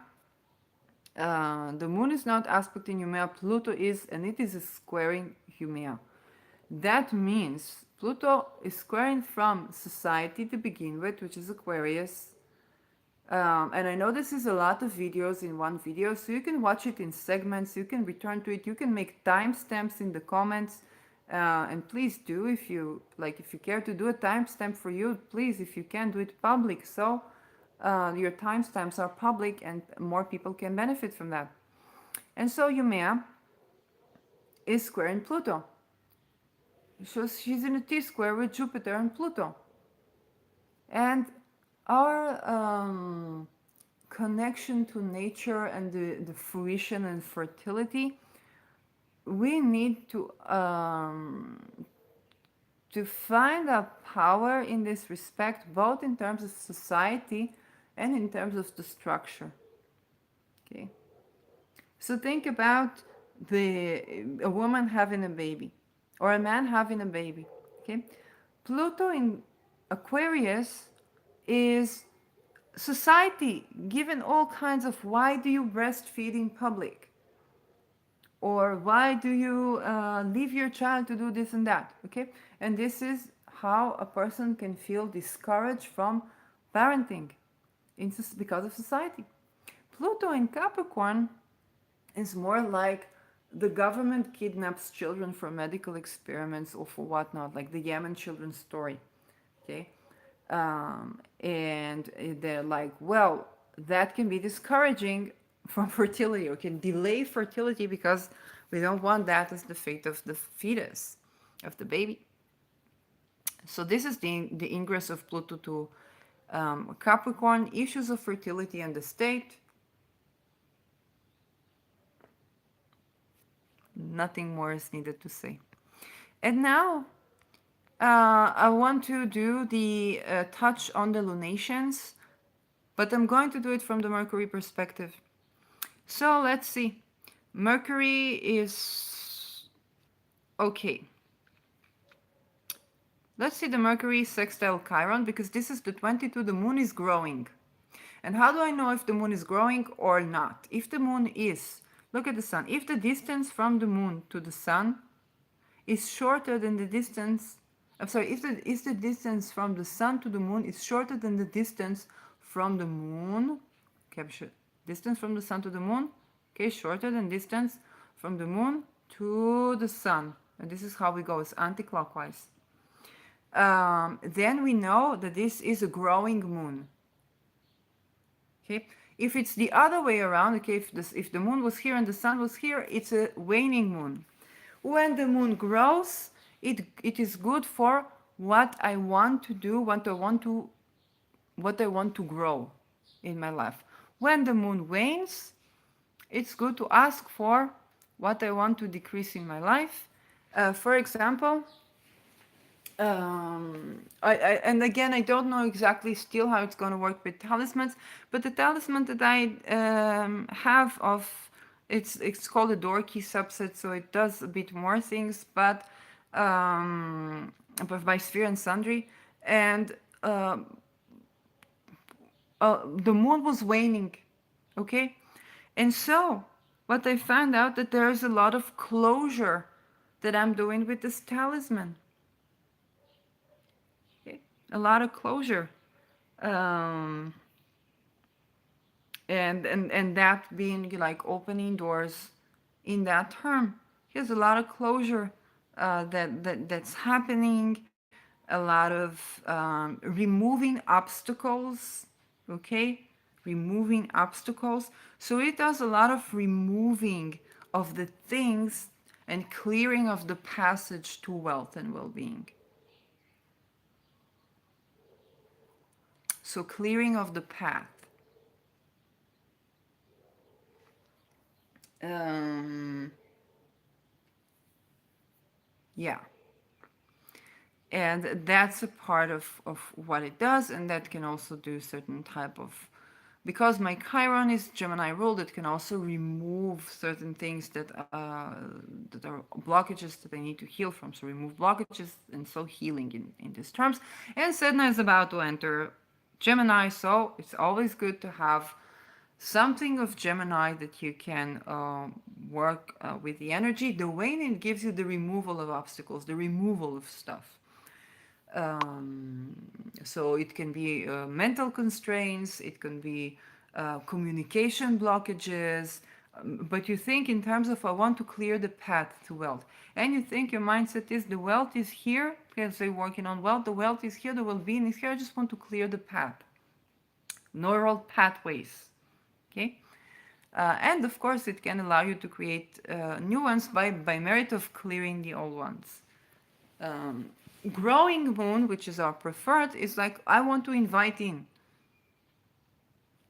The moon is not aspecting Humea, Pluto is, and it is squaring Humea. That means Pluto is squaring from society to begin with, which is Aquarius. And I know this is a lot of videos in one video, so you can watch it in segments, you can return to it, you can make timestamps in the comments. And please do, if you like, if you care to do a timestamp for you, please, if you can, do it public. So your timestamps are public and more people can benefit from that. And so Umea is squaring Pluto. So she's in a T-square with Jupiter and Pluto. And our connection to nature and the fruition and fertility, we need to find a power in this respect, both in terms of society and in terms of the structure. Okay. So think about a woman having a baby or a man having a baby. Okay. Pluto in Aquarius is society, given all kinds of why do you breastfeed in public? Or why do you leave your child to do this and that? Okay. And this is how a person can feel discouraged from parenting because of society. Pluto in Capricorn is more like the government kidnaps children for medical experiments or for whatnot, like the Yemen children's story. Okay. And they're like, well, that can be discouraging from fertility or can delay fertility because we don't want that as the fate of the fetus, of the baby. So this is the ingress of Pluto to Capricorn, issues of fertility and the state. Nothing more is needed to say. And now I want to do the touch on the lunations, but I'm going to do it from the Mercury perspective. So let's see. Mercury is okay. Let's see the Mercury sextile Chiron, because this is the 22. The moon is growing. And how do I know if the moon is growing or not? If the moon is, look at the sun. If the distance from the moon to the sun is shorter than the distance, I'm sorry, if the distance from the sun to the moon is shorter than the distance from the moon, capture distance from the sun to the moon, okay, shorter than distance from the moon to the sun. And this is how we go, it's anti-clockwise. Then we know that this is a growing moon. Okay, if it's the other way around, okay, if the moon was here and the sun was here, it's a waning moon. When the moon grows, it is good for what I want to do, what I want to grow in my life. When the moon wanes, it's good to ask for what I want to decrease in my life. For example, and again, I don't know exactly still how it's going to work with talismans, but the talisman that I have of, it's called a door key subset, so it does a bit more things, but by Sphere and Sundry, and the moon was waning, okay, and so what I found out that there is a lot of closure that I'm doing with this talisman. A lot of closure, um, and that being like opening doors in that term. There's a lot of closure that's happening, a lot of removing obstacles, okay, removing obstacles. So it does a lot of removing of the things and clearing of the passage to wealth and well-being. So clearing of the path. Um, yeah. And that's a part of what it does, and that can also do certain type of, because my Chiron is Gemini ruled, it can also remove certain things that are blockages that I need to heal from. So remove blockages, and so healing in these terms. And Sedna is about to enter Gemini, so it's always good to have something of Gemini that you can work with the energy. The waning gives you the removal of obstacles, the removal of stuff. So it can be mental constraints, it can be communication blockages, but you think in terms of I want to clear the path to wealth. And you think your mindset is the wealth is here, because they're working on wealth, the wealth is here, the well-being is here, I just want to clear the path. Neural pathways. Okay? And of course, it can allow you to create new ones by merit of clearing the old ones. Growing moon, which is our preferred, is like I want to invite in.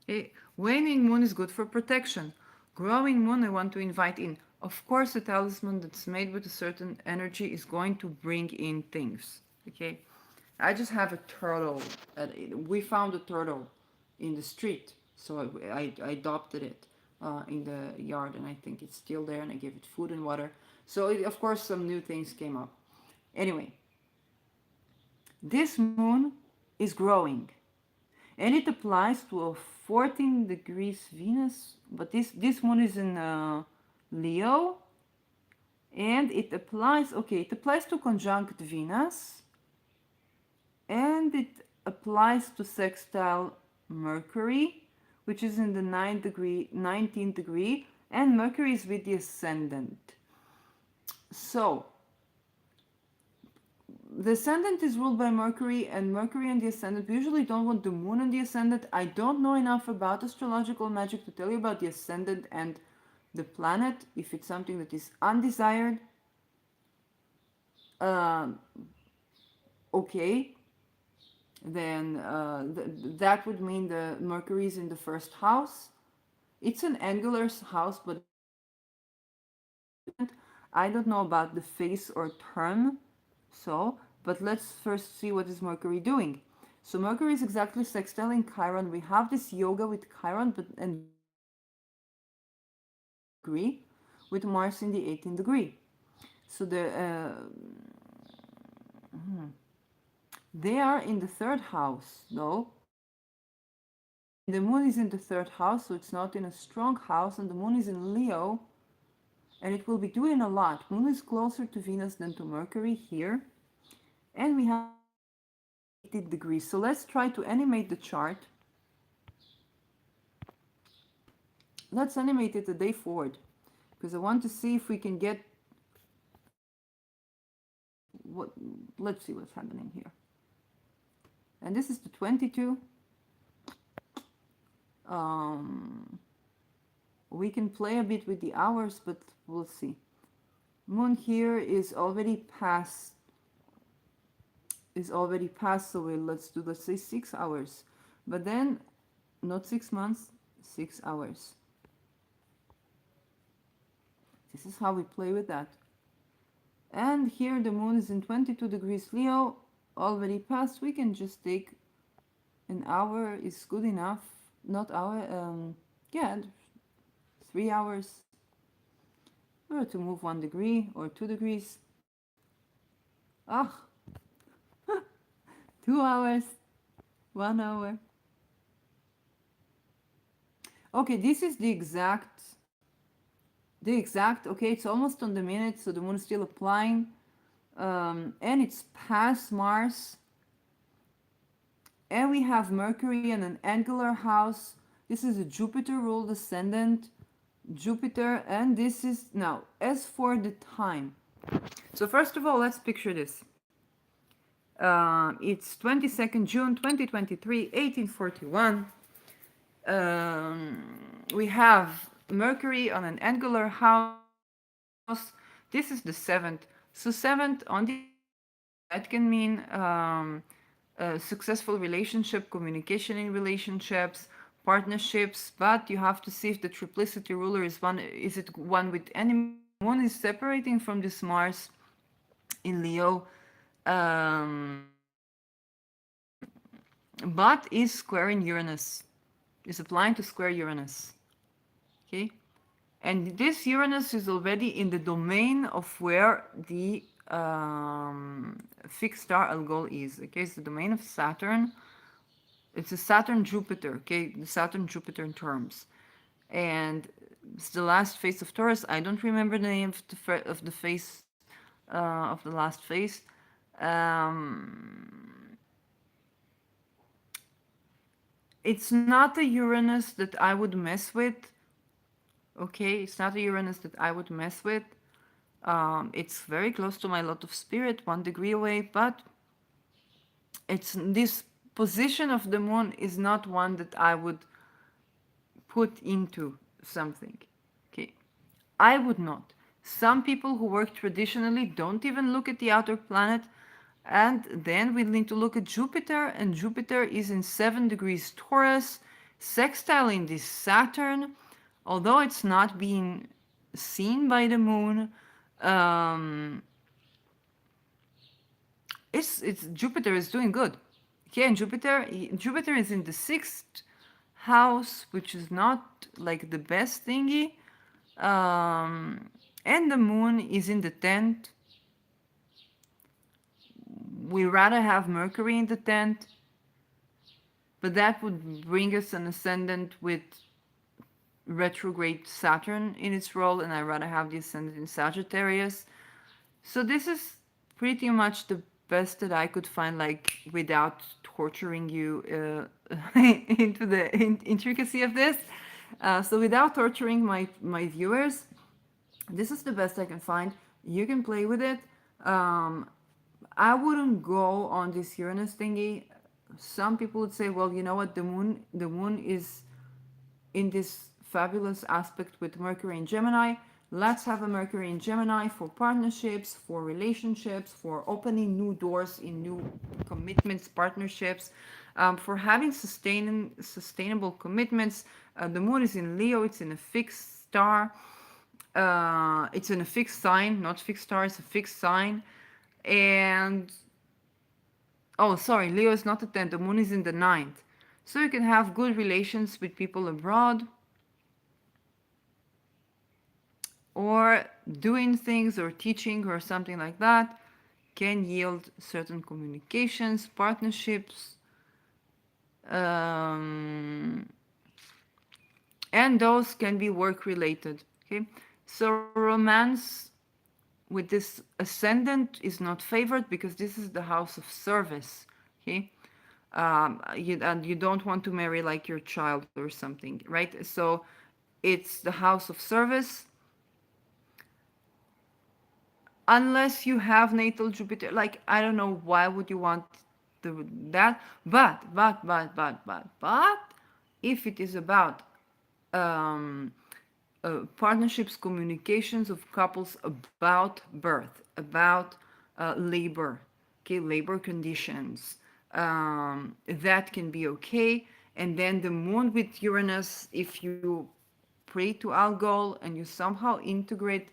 Okay? Waning moon is good for protection. Growing moon, I want to invite in. Of course, a talisman that's made with a certain energy is going to bring in things. Okay, I just have a turtle. We found a turtle in the street, so I adopted it in the yard, and I think it's still there, and I gave it food and water. So of course, some new things came up. Anyway, this moon is growing, and it applies to a 14 degrees Venus, but this moon is in Leo, and it applies to conjunct Venus, and it applies to sextile Mercury, which is in the 19th degree, and Mercury is with the ascendant. So the ascendant is ruled by Mercury, and Mercury and the ascendant, we usually don't want the moon and the ascendant. I don't know enough about astrological magic to tell you about the ascendant and the planet, if it's something that is undesired. Okay, then that would mean the Mercury is in the first house. It's an angular house, but it's I don't know about the phase or term, so, but let's first see what is Mercury doing. So Mercury is exactly sextile in Chiron. We have this yoga with Chiron, but and degree with Mars in the 18th degree. So they are in the third house, no? And the moon is in the third house, so it's not in a strong house, and the moon is in Leo, and it will be doing a lot. Moon is closer to Venus than to Mercury here, and we have 80 degrees. So let's try to animate the chart. Let's animate it a day forward, because I want to see if we can get what. Let's see what's happening here. And this is the 22. Um, we can play a bit with the hours, but we'll see. Moon here is already past, so let's say 6 hours, but then not 6 months, 6 hours. This is how we play with that. And here the moon is in 22 degrees Leo, already passed. We can just take an hour is good enough. Not hour, yeah, 3 hours, or to move 1 degree or 2 degrees. Ah, 2 hours, 1 hour. Okay, this is okay, it's almost on the minute, so the moon is still applying. And it's past Mars. And we have Mercury in an angular house. This is a Jupiter ruled ascendant. Jupiter, and this is now, as for the time. So first of all, let's picture this. It's 22nd June 2023, 1841. We have Mercury on an angular house. This is the seventh. So seventh on the that can mean a successful relationship, communication in relationships, partnerships. But you have to see if the triplicity ruler is one. Is it one with enemy? One is separating from this Mars in Leo, but is squaring Uranus. Is applying to square Uranus. Okay. And this Uranus is already in the domain of where the fixed star Algol is. Okay, it's the domain of Saturn. It's a Saturn Jupiter. Okay, the Saturn Jupiter terms, and it's the last phase of Taurus. I don't remember the name of the phase of the last phase. It's not a Uranus that I would mess with. Okay, it's not a Uranus that I would mess with. It's very close to my lot of spirit, 1 degree away, but it's this position of the moon is not one that I would put into something. Okay, I would not. Some people who work traditionally don't even look at the outer planet, and then we need to look at Jupiter, and Jupiter is in 7 degrees Taurus, sextile in this Saturn, although it's not being seen by the moon. It's Jupiter is doing good. Okay, and Jupiter is in the 6th house, which is not like the best thingy. And the moon is in the 10th. We rather have Mercury in the 10th, but that would bring us an ascendant with retrograde Saturn in its role, and I rather have the ascendant in Sagittarius. So this is pretty much the best that I could find, like without torturing you into the intricacy of this. So without torturing my viewers, this is the best I can find. You can play with it. I wouldn't go on this Uranus thingy. Some people would say, well, you know what, the moon is in this fabulous aspect with Mercury in Gemini. Let's have a Mercury in Gemini for partnerships, for relationships, for opening new doors in new commitments, partnerships, for having sustainable commitments. The moon is in Leo, it's in a fixed star. It's in a fixed sign, not fixed star, it's a fixed sign. And oh, sorry, Leo is not the 10th, the moon is in the ninth. So you can have good relations with people abroad, or doing things or teaching or something like that can yield certain communications, partnerships, um, and those can be work related. Okay, so romance with this ascendant is not favored because this is the house of service. Okay, and you don't want to marry like your child or something, right? So it's the house of service unless you have natal Jupiter. Like, I don't know why would you want that, but if it is about um, partnerships, communications of couples about birth, about labor, okay, labor conditions, that can be okay. And then the moon with Uranus, if you pray to Algol and you somehow integrate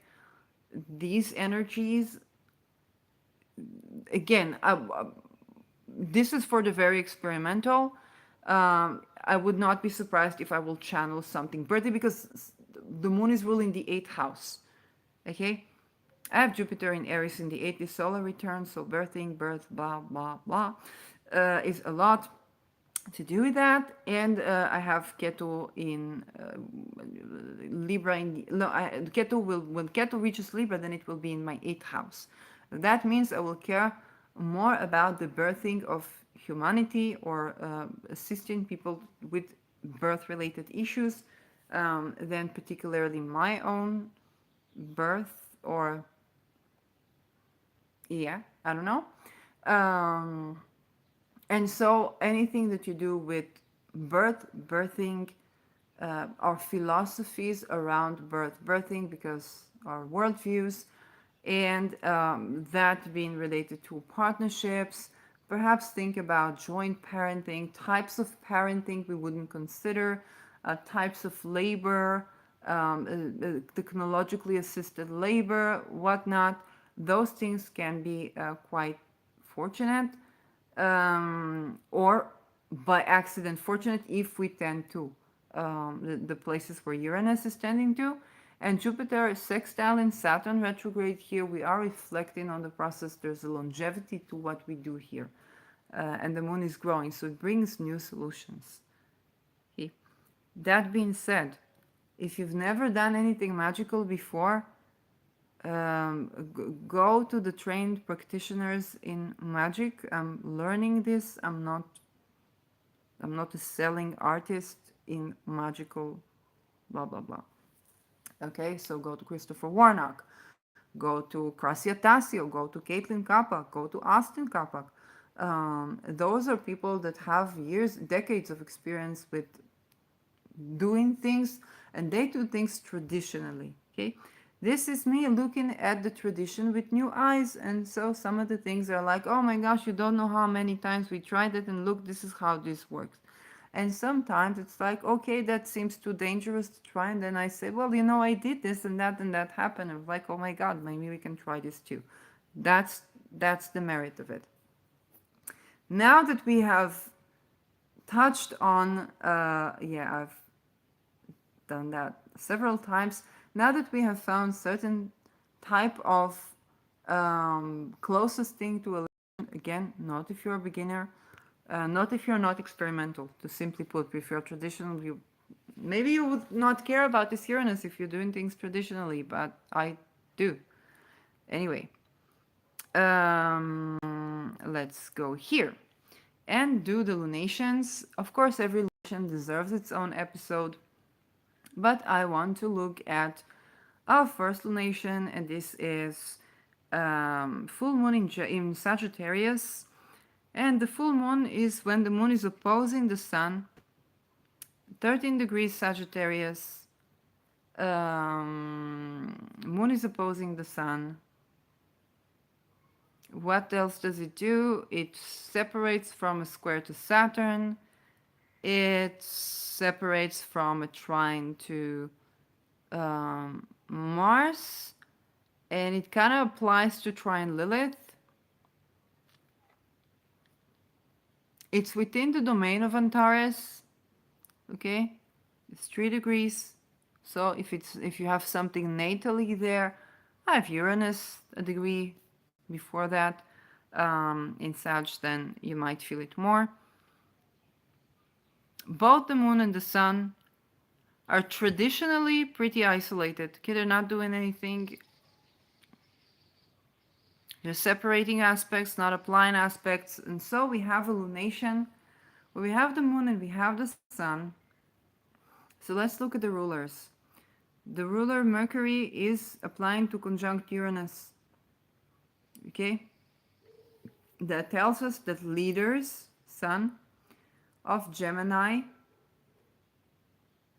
these energies, again, this is for the very experimental. I would not be surprised if I will channel something birthday because the moon is ruling the eighth house. Okay, I have Jupiter in Aries in the eighth, the solar return, so birthing, birth, blah blah blah, is a lot to do with that. And I have Ketu in Libra. Ketu will, when Ketu reaches Libra, then it will be in my eighth house. That means I will care more about the birthing of humanity, or assisting people with birth related issues, than particularly my own birth, or yeah, I don't know. Um, and so anything that you do with birthing, our philosophies around birthing, because our worldviews, and that being related to partnerships, perhaps think about joint parenting, types of parenting we wouldn't consider, types of labor, technologically assisted labor, whatnot. Those things can be quite fortunate, or by accident fortunate if we tend to the places where Uranus is tending to. And Jupiter is sextile in Saturn retrograde here. We are reflecting on the process. There's a longevity to what we do here. And the moon is growing, so it brings new solutions. Okay. That being said, if you've never done anything magical before, go to the trained practitioners in magic. I'm learning this. I'm not a selling artist in magical blah blah blah. Okay, so go to Christopher Warnock, go to Crasia Tassio, go to Caitlin Kapak, go to Austin Kapak. Those are people that have years, decades of experience with doing things, and they do things traditionally. Okay, this is me looking at the tradition with new eyes, and so some of the things are like, oh my gosh, you don't know how many times we tried it, and look, this is how this works. And sometimes it's like, okay, that seems too dangerous to try, and then I say, well, I did this and that happened. I'm like, oh my god, maybe we can try this too. That's the merit of it. Now that we have touched on, yeah, I've done that several times. Now that we have found certain type of closest thing to a lesson, again, not if you're a beginner, not if you're not experimental, to simply put. If you're traditional, maybe you would not care about this Uranus if you're doing things traditionally, but I do. Anyway, let's go here and do the lunations. Of course, every lunation deserves its own episode, but I want to look at our first lunation, and this is full moon in Sagittarius. And the full moon is when the moon is opposing the sun, 13 degrees Sagittarius, Moon is opposing the sun. What else does it do? It separates from a square to Saturn. It separates from a trine to Mars. And it kind of applies to trine Lilith. It's within the domain of Antares. Okay, it's 3 degrees. So if you have something natally there, I have Uranus a degree before that in Sag, then you might feel it more. Both the moon and the sun are traditionally pretty isolated. Okay, they're not doing anything. They're separating aspects, not applying aspects. And so we have a lunation where we have the moon and we have the sun. So let's look at the rulers. The ruler Mercury is applying to conjunct Uranus. Okay? That tells us that leaders, sun, of Gemini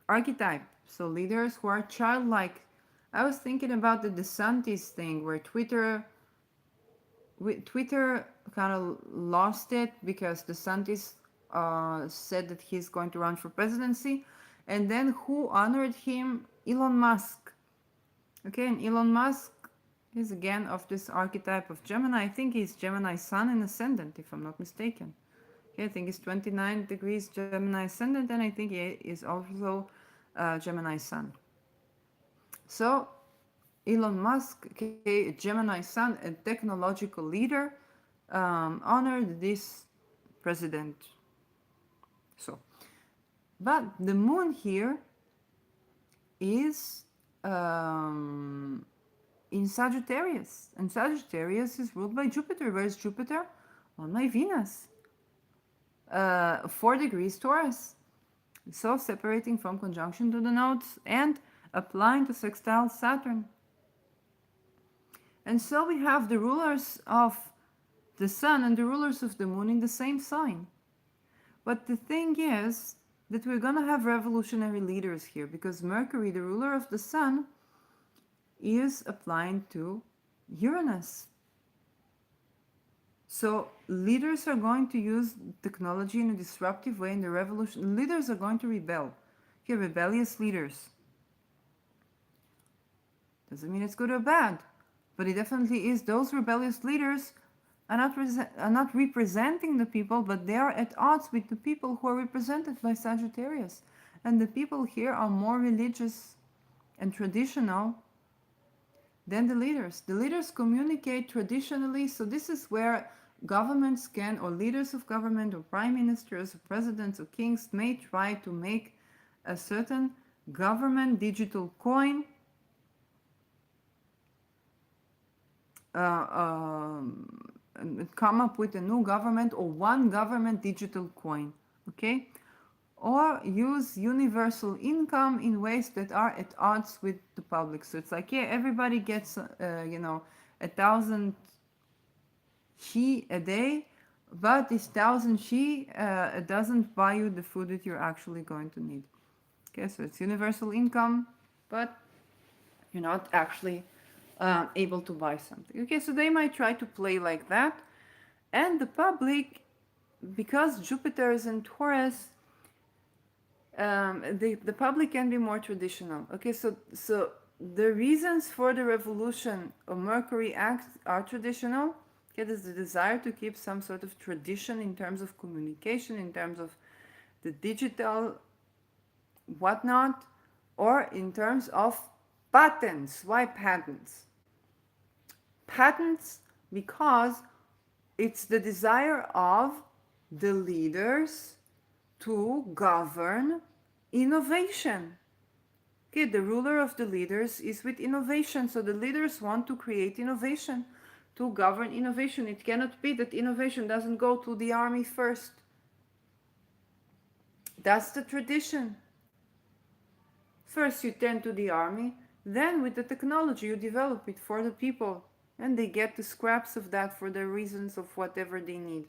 archetype. So leaders who are childlike. I was thinking about the DeSantis thing where Twitter kind of lost it because DeSantis said that he's going to run for presidency. And then who honored him? Elon Musk. Okay, and Elon Musk is again of this archetype of Gemini. I think he's Gemini Sun and Ascendant, if I'm not mistaken. Okay, I think he's 29 degrees Gemini Ascendant, and I think he is also Gemini Sun. So, Elon Musk, okay, Gemini Sun, a technological leader, honored this president. So, but the moon here is in Sagittarius, and Sagittarius is ruled by Jupiter. Where's Jupiter? On my Venus. 4 degrees Taurus. So separating from conjunction to the nodes and applying to sextile Saturn. And so we have the rulers of the sun and the rulers of the moon in the same sign. But the thing is that we're going to have revolutionary leaders here because Mercury, the ruler of the sun, is applying to Uranus. So leaders are going to use technology in a disruptive way in the revolution. Leaders are going to rebel. Here, rebellious leaders. Doesn't mean it's good or bad, but it definitely is. Those rebellious leaders are not representing the people, but they are at odds with the people who are represented by Sagittarius. And the people here are more religious and traditional than the leaders. The leaders communicate traditionally, so this is where governments can, or leaders of government, or prime ministers, or presidents, or kings may try to make a certain government digital coin and come up with a new government or one government digital coin, okay? Or use universal income in ways that are at odds with the public. So it's like, yeah, everybody gets, 1,000 Shi a day, but this 1,000 Shi doesn't buy you the food that you're actually going to need. Okay, so it's universal income, but you're not actually able to buy something. Okay, so they might try to play like that. And the public, because Jupiter is in Taurus, the public can be more traditional. Okay, so the reasons for the revolution of Mercury acts are traditional. Okay, there's the desire to keep some sort of tradition in terms of communication, in terms of the digital whatnot, or in terms of patents. Why patents? Patents because it's the desire of the leaders to govern innovation. Okay, the ruler of the leaders is with innovation, so the leaders want to create innovation, to govern innovation. It cannot be that innovation doesn't go to the army first. That's the tradition. First you tend to the army, then with the technology you develop it for the people, and they get the scraps of that for the reasons of whatever they need.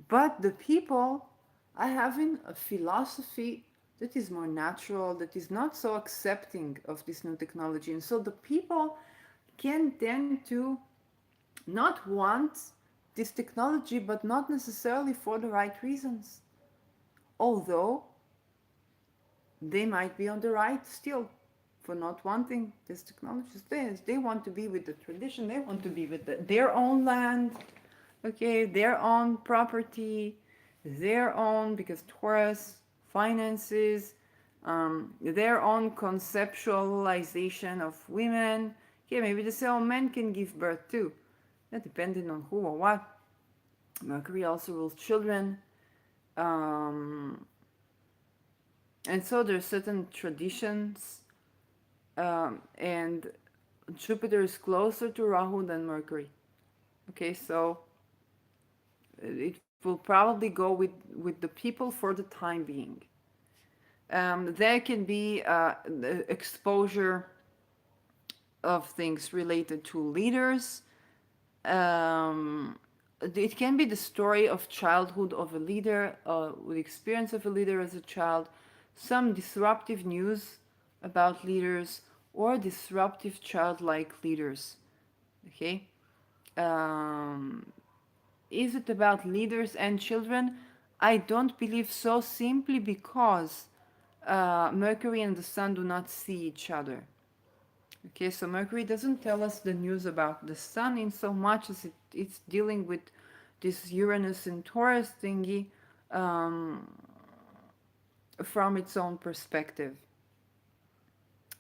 But the people are having a philosophy that is more natural, that is not so accepting of this new technology. And so the people can tend to not want this technology, but not necessarily for the right reasons. Although they might be on the right still for not wanting this technology. They want to be with the tradition, they want to be with their own land, okay, their own property, their own, because Taurus, finances, their own conceptualization of women. Okay, maybe they say, oh, men can give birth too. That depending on who or what. Mercury also rules children. Um, and so there's certain traditions, and Jupiter is closer to Rahu than Mercury. Okay, so it will probably go with the people for the time being. There can be the exposure of things related to leaders. It can be the story of childhood of a leader, the experience of a leader as a child, some disruptive news about leaders, or disruptive childlike leaders. Okay? Um, is it about leaders and children? I don't believe so, simply because Mercury and the Sun do not see each other. Okay, so Mercury doesn't tell us the news about the Sun in so much as it's dealing with this Uranus and Taurus thingy um, from its own perspective.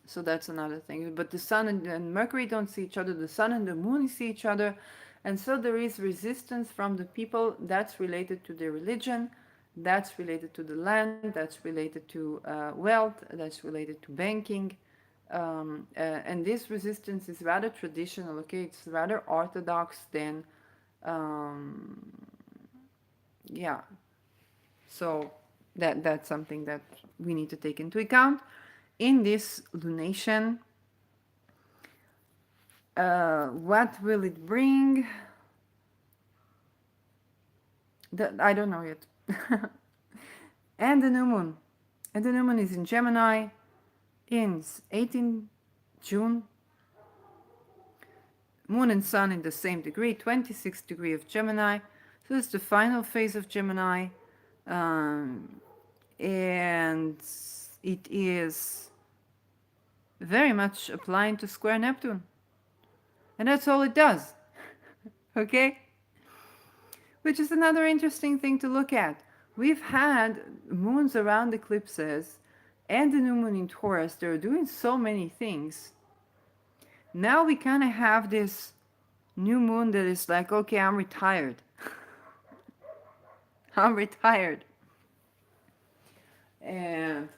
So that's another thing. But the Sun and Mercury don't see each other, the Sun and the Moon see each other. And so there is resistance from the people that's related to their religion, that's related to the land, that's related to wealth, that's related to banking. And this resistance is rather traditional, okay? It's rather orthodox than, um, yeah. So that's something that we need to take into account in this lunation. What will it bring? I don't know yet. And the new moon. And the new moon is in Gemini in 18 June. Moon and Sun in the same degree, 26th degree of Gemini. So it's the final phase of Gemini. Um, and it is very much applying to square Neptune. And that's all it does. Okay? Which is another interesting thing to look at. We've had moons around eclipses and the new moon in Taurus. They're doing so many things. Now we kind of have this new moon that is like, okay, I'm retired. I'm retired. And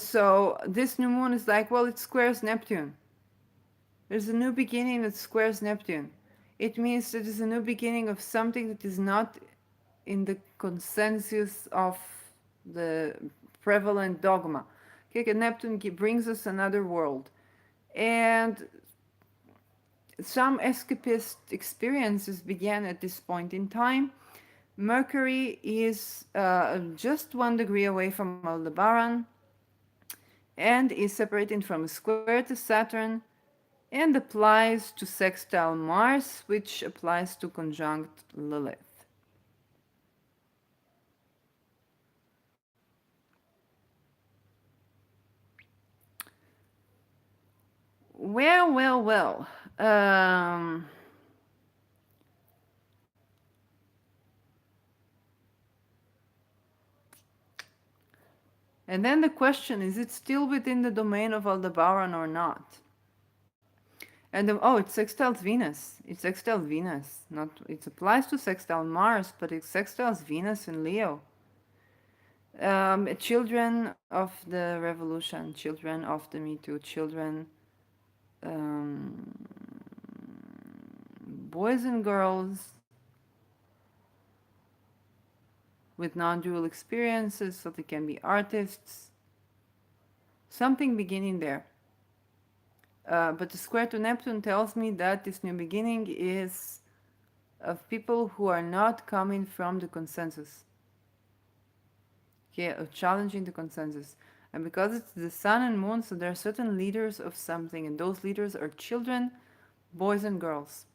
so this new moon is like, well, it squares Neptune. There's a new beginning that squares Neptune. It means that there's a new beginning of something that is not in the consensus of the prevalent dogma. Okay, Neptune brings us another world. And some escapist experiences began at this point in time. Mercury is just 1 degree away from Aldebaran and is separating from a square to Saturn and applies to sextile Mars, which applies to conjunct Lilith. Well. And then the question is it still within the domain of Aldebaran or not? And it sextiles Venus. It sextiles Venus. Not it applies to sextile Mars, but it sextiles Venus in Leo. Children of the revolution, children of the Me Too, children, boys and girls with non-dual experiences, so they can be artists. Something beginning there. But the square to Neptune tells me that this new beginning is of people who are not coming from the consensus. Okay, of challenging the consensus. And because it's the sun and moon, so there are certain leaders of something, and those leaders are children, boys and girls.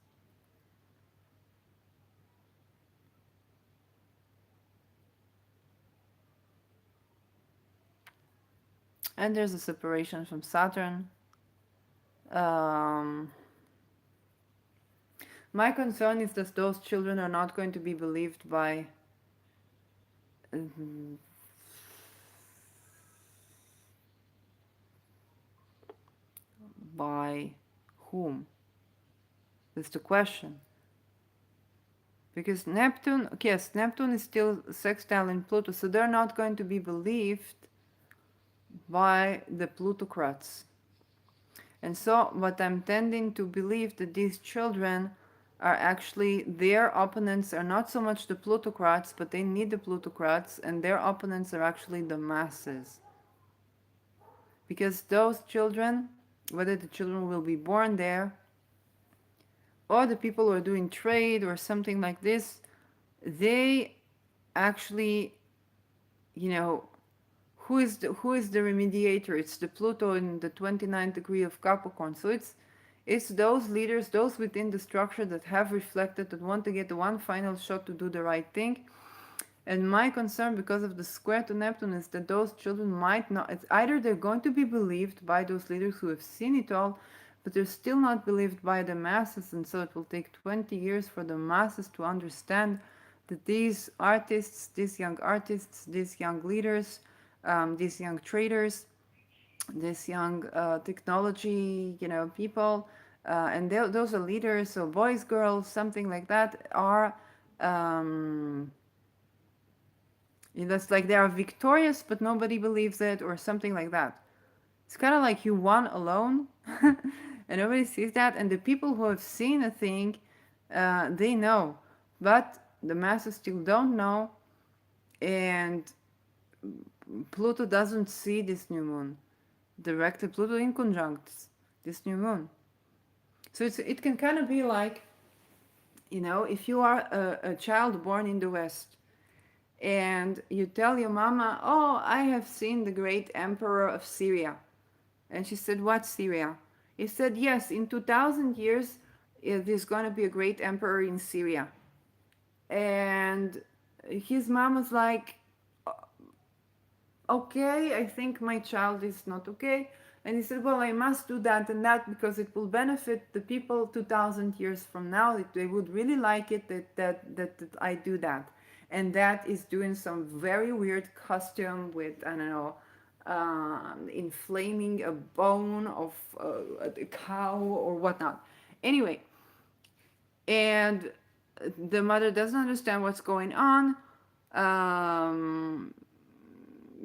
And there's a separation from Saturn. Um, my concern is that those children are not going to be believed by whom? That's the question. Because Neptune, yes, Neptune is still sextile in Pluto, so they're not going to be believed by the plutocrats. And so, what I'm tending to believe that these children are actually, their opponents are not so much the plutocrats, but they need the plutocrats, and their opponents are actually the masses. Because those children, whether the children will be born there, or the people who are doing trade or something like this, they actually, you know, who is the remediator? It's the Pluto in the 29th degree of Capricorn. So it's those leaders, those within the structure that have reflected, that want to get the one final shot to do the right thing. And my concern, because of the square to Neptune, is that those children might not. It's either they're going to be believed by those leaders who have seen it all, but they're still not believed by the masses, and so it will take 20 years for the masses to understand that these artists, these young leaders, these young traders, these young technology, people, and those are leaders, so boys, girls, something like that, are um, that's like they are victorious, but nobody believes it, or something like that. It's kind of like you won alone, and nobody sees that. And the people who have seen a thing, they know, but the masses still don't know. And Pluto doesn't see this new moon. Directed Pluto in conjunct this new moon. So it can kind of be like, if you are a child born in the West, and you tell your mama, "Oh, I have seen the great emperor of Syria." And she said, "What Syria?" He said, "Yes, in 2000 years, there's going to be a great emperor in Syria." And his mom was like, "Okay, I think my child is not okay." And he said, "Well, I must do that and that because it will benefit the people 2000 years from now. They would really like it that I do that." And that is doing some very weird costume with, I don't know, inflaming a bone of a cow or whatnot. Anyway, and the mother doesn't understand what's going on. Um,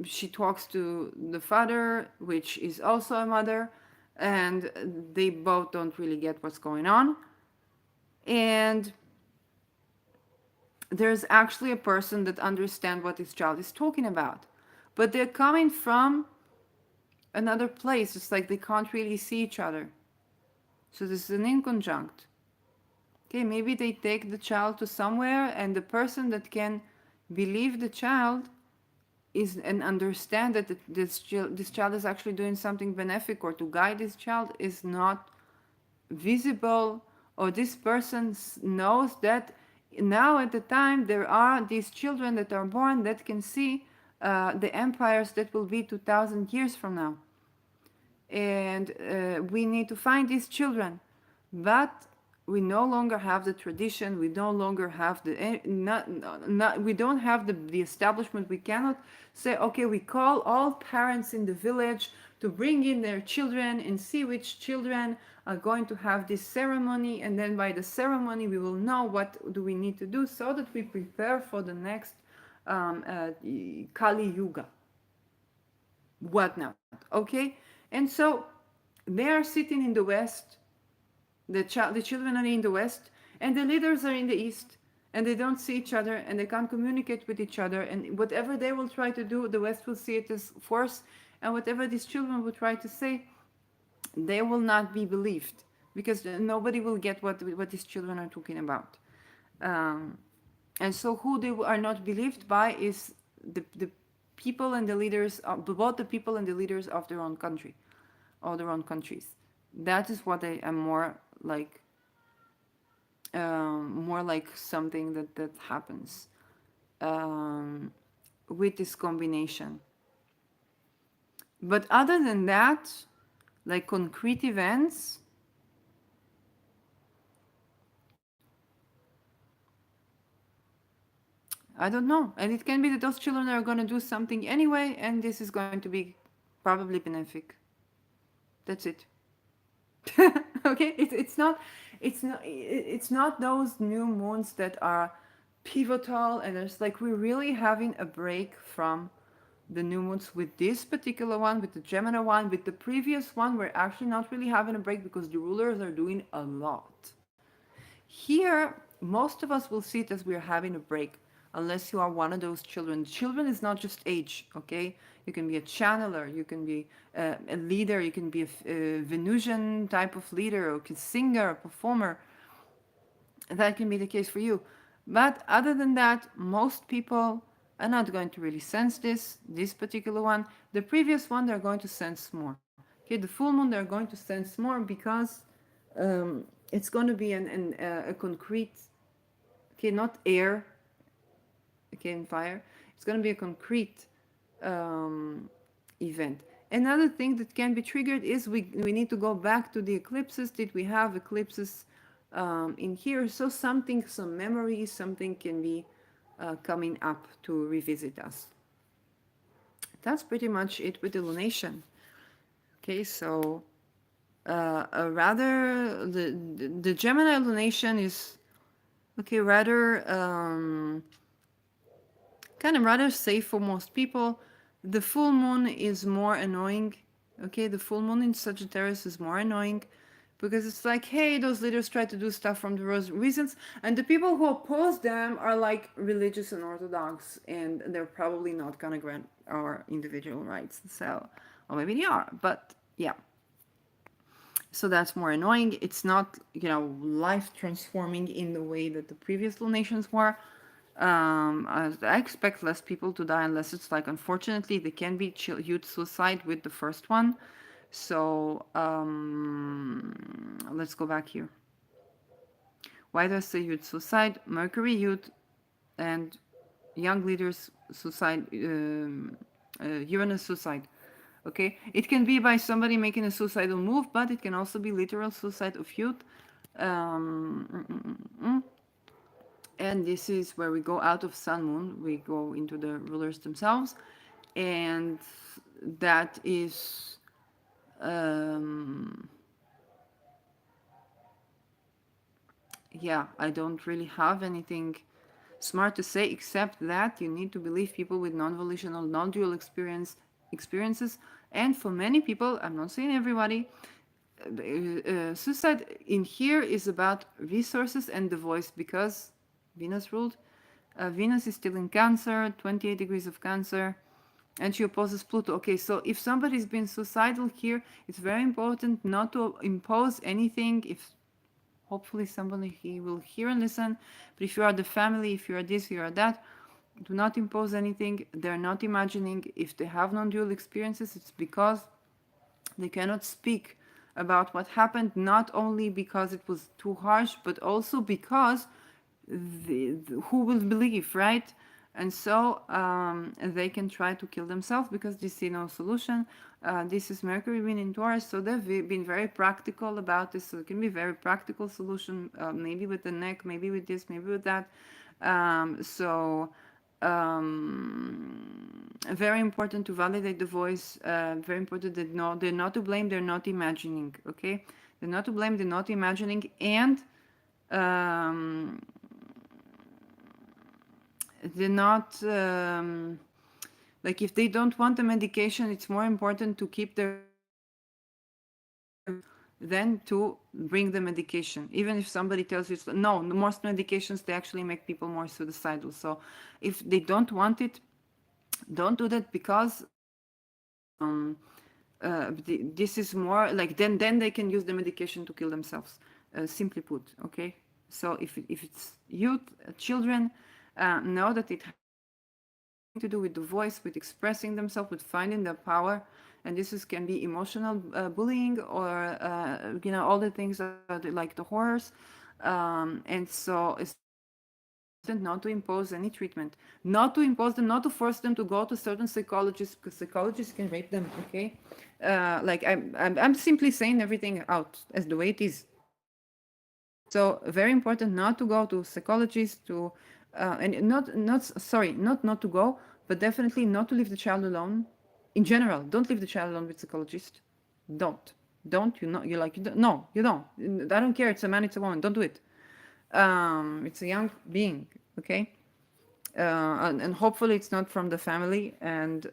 she talks to the father, which is also a mother, and they both don't really get what's going on. And there's actually a person that understands what this child is talking about, but they're coming from another place. It's like they can't really see each other. So this is an inconjunct. Okay, maybe they take the child to somewhere, and the person that can believe the child is and understand that this child is actually doing something benefic, or to guide this child, is not visible, or this person knows that now at the time there are these children that are born that can see the empires that will be 2000 years from now, and we need to find these children. But we no longer have the tradition, we no longer have we don't have the establishment. We cannot say, okay, we call all parents in the village to bring in their children and see which children are going to have this ceremony, and then by the ceremony we will know what do we need to do so that we prepare for the next Kali Yuga, whatnot. Okay, and so they are sitting in the West, the children are in the West, and the leaders are in the East, and they don't see each other, and they can't communicate with each other, and whatever they will try to do, the West will see it as force, and whatever these children will try to say, they will not be believed, because nobody will get what these children are talking about. Um, and so who they are not believed by is the people and the leaders, both the people and the leaders of their own country, or their own countries. That is what I am more like something that happens um, with this combination. But other than that, like concrete events, I don't know. And it can be that those children are going to do something anyway, and this is going to be probably benefic. That's it. Okay, it's not those new moons that are pivotal, and it's like we're really having a break from the new moons with this particular one, with the Gemini one. With the previous one, we're actually not really having a break because the rulers are doing a lot. Here, most of us will see it as we're having a break, unless you are one of those children. Children is not just age, okay? You can be a channeler, you can be a leader, you can be a Venusian type of leader, or a singer, a performer. That can be the case for you. But other than that, most people are not going to really sense this particular one. The previous one, they're going to sense more. Okay, the full moon, they're going to sense more because it's going to be a concrete, okay, not air, okay, and fire. It's going to be a concrete event. Another thing that can be triggered is we need to go back to the eclipses. Did we have eclipses in here? So something, some memory, something can be coming up to revisit us. That's pretty much it with the lunation. Okay, so rather the Gemini lunation is okay, rather kind of rather safe for most people. The full moon is more annoying. Okay, the full moon in Sagittarius is more annoying because it's like, hey, those leaders try to do stuff from the reasons, and the people who oppose them are like religious and orthodox, and they're probably not gonna grant our individual rights. So, or maybe they are, but yeah. So that's more annoying. It's not, life transforming in the way that the previous lunations were. I expect less people to die unless it's like, unfortunately, there can be youth suicide with the first one. So let's go back here. Why do I say youth suicide? Mercury, youth, and young leaders suicide, Uranus suicide. Okay, it can be by somebody making a suicidal move, but it can also be literal suicide of youth. Um, mm, mm, mm, mm. And this is where we go out of sun moon, we go into the rulers themselves, and that is um, yeah, I don't really have anything smart to say except that you need to believe people with non-volitional, non-dual experiences, and for many people, I'm not saying everybody, suicide in here is about resources and the voice, because Venus ruled. Venus is still in Cancer, 28 degrees of Cancer, and she opposes Pluto. Okay, so if somebody's been suicidal here, it's very important not to impose anything. If hopefully somebody he will hear and listen, but if you are the family, if you are this, you are that, do not impose anything. They're not imagining. If they have non-dual experiences, it's because they cannot speak about what happened, not only because it was too harsh, but also because who will believe, right? And so they can try to kill themselves because they see no solution. This is Mercury being in Taurus, so they've been very practical about this. So it can be a very practical solution, maybe with the neck, maybe with this, maybe with that. So very important to validate the voice. Very important that no, they're not to blame, they're not imagining. Okay, they're not to blame, they're not imagining, and um, they're not like if they don't want the medication, it's more important to keep their than to bring the medication. Even if somebody tells you no, most medications they actually make people more suicidal. So if they don't want it, don't do that, because this is more like then they can use the medication to kill themselves. Simply put, okay. So if it's youth, children, know that it to do with the voice, with expressing themselves, with finding their power. And this is, can be emotional bullying, or all the things that, like the horrors. And so it's very important not to impose any treatment, not to impose them, not to force them to go to certain psychologists, because psychologists can rape them. Okay, like I'm simply saying everything out as the way it is. So very important not to go to psychologists, to and not to go, but definitely not to leave the child alone. In general, don't leave the child alone with psychologist. Don't, don't. You know, you like you don't, no, you don't. I don't care. It's a man, it's a woman. Don't do it. It's a young being. Okay, and hopefully it's not from the family. And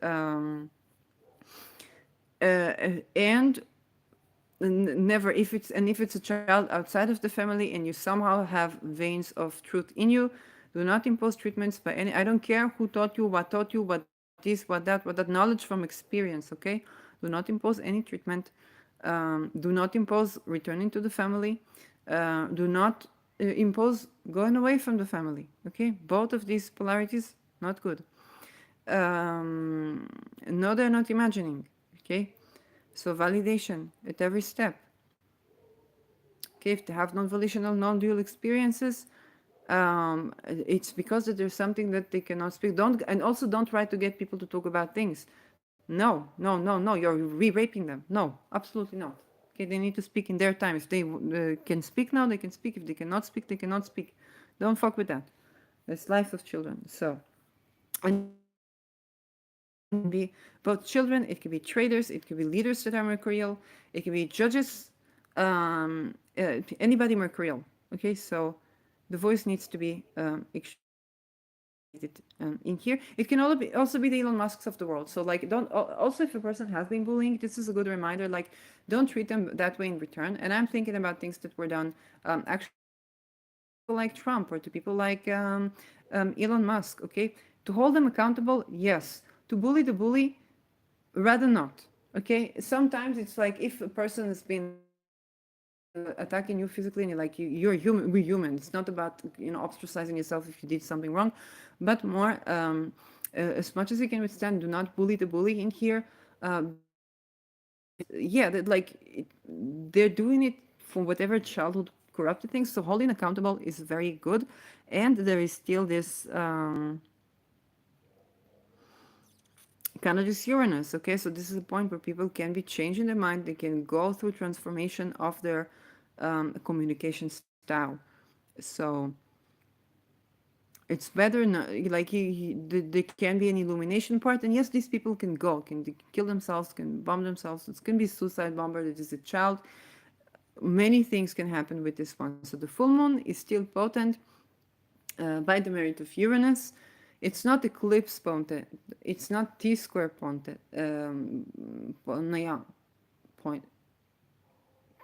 never, if it's a child outside of the family and you somehow have veins of truth in you, do not impose treatments by any, I don't care who taught you what this, what that knowledge from experience. Okay, do not impose any treatment. Do not impose returning to the family. Do not impose going away from the family. Okay, both of these polarities, not good. No, they're not imagining. Okay, so validation at every step. Okay, if they have non-volitional, non-dual experiences, it's because that there's something that they cannot speak. Don't, and also don't try to get people to talk about things. No, no, no, no. You're re-raping them. No, absolutely not. Okay, they need to speak in their time. If they can speak now, they can speak. If they cannot speak, they cannot speak. Don't fuck with that. It's life of children. So, and non-volitional can be both children. It can be traders. It can be leaders that are mercurial. It can be judges. Anybody mercurial. Okay, so the voice needs to be extremely validated in here. It can also be the Elon Musks of the world. So like, don't, also if a person has been bullying, this is a good reminder. Like, don't treat them that way in return. And I'm thinking about things that were done actually to people like Trump, or to people like Elon Musk. Okay, to hold them accountable, yes. To bully the bully, rather not. Okay, sometimes it's like, if a person has been attacking you physically, and you're human, we're human. It's not about ostracizing yourself if you did something wrong, but more, as much as you can withstand, do not bully the bully in here, because yeah, that they're doing it for whatever childhood corrupted things. So holding accountable is very good. And there is still this kind of this Uranus. Okay, so this is a point where people can be changing their mind. They can go through transformation of their communication style. So it's better not, like there can be an illumination part. And yes, these people can kill themselves, can bomb themselves. It can be suicide bomber that is a child. Many things can happen with this one. So the full moon is still potent by the merit of Uranus. It's not eclipse potent. It's not T-square potent. Point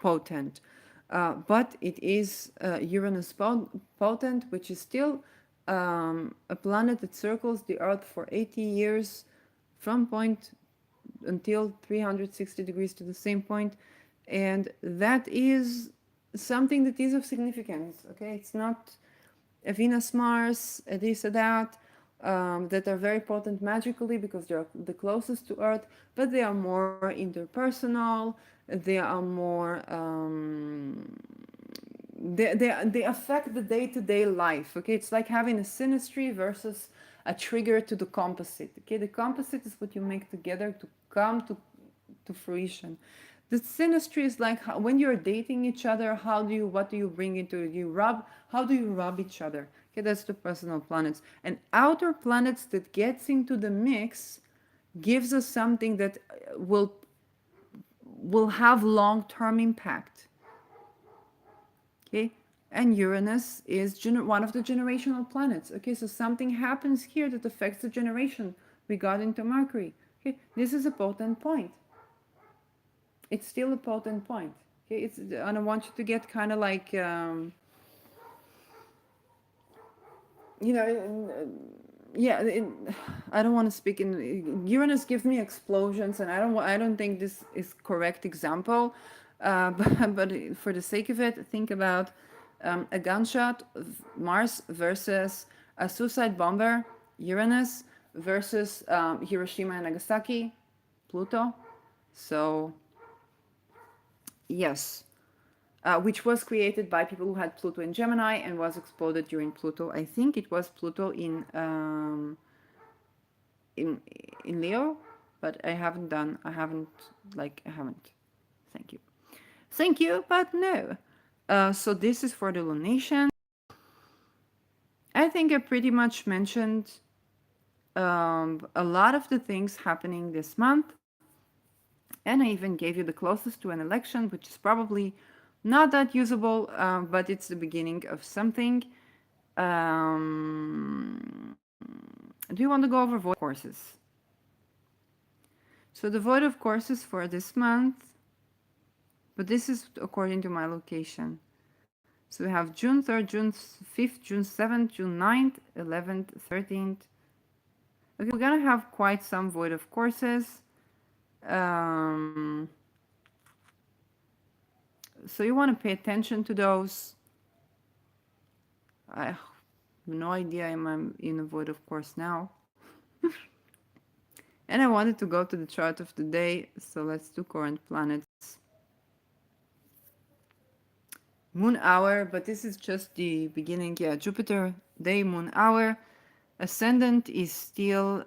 potent. But it is Uranus potent, which is still a planet that circles the Earth for 80 years from point until 360 degrees to the same point. And that is something that is of significance. Okay, it's not a Venus, Mars, a this, a that are very potent magically because they're the closest to Earth, but they are more interpersonal. They are more they affect the day-to-day life. Okay, it's like having a synastry versus a trigger to the composite. Okay, the composite is what you make together to come to fruition. The synastry is like when you're dating each other, what do you bring into it? How do you rub each other? Okay, that's the personal planets. And outer planets that gets into the mix gives us something that will have long-term impact. Okay, and Uranus is one of the generational planets. Okay, so something happens here that affects the generation regarding to Mercury. Okay, this is a potent point. It's still a potent point. Okay, I don't want you to get kind of like you know, yeah. I don't want to speak in Uranus gives me explosions, and I don't think this is correct example. But for the sake of it, think about a gunshot, Mars versus a suicide bomber, Uranus versus Hiroshima and Nagasaki, Pluto. So, yes, which was created by people who had Pluto in Gemini and was exploded during Pluto. I think it was Pluto in in Leo, but I haven't done. I haven't I haven't. Thank you, but no. So this is for the lunation. I think I pretty much mentioned a lot of the things happening this month, and I even gave you the closest to an election, which is probably not that usable, but it's the beginning of something. Do you want to go over void courses? So the void of courses for this month, but this is according to my location. So we have June 3rd, June 5th, June 7th, June 9th, 11th, 13th. Okay, we're gonna have quite some void of courses. So you want to pay attention to those. I have no idea I'm in a void of course now. And I wanted to go to the chart of the day, so let's do current planets. Moon hour, but this is just the beginning. Yeah, Jupiter, day, moon hour. Ascendant is still,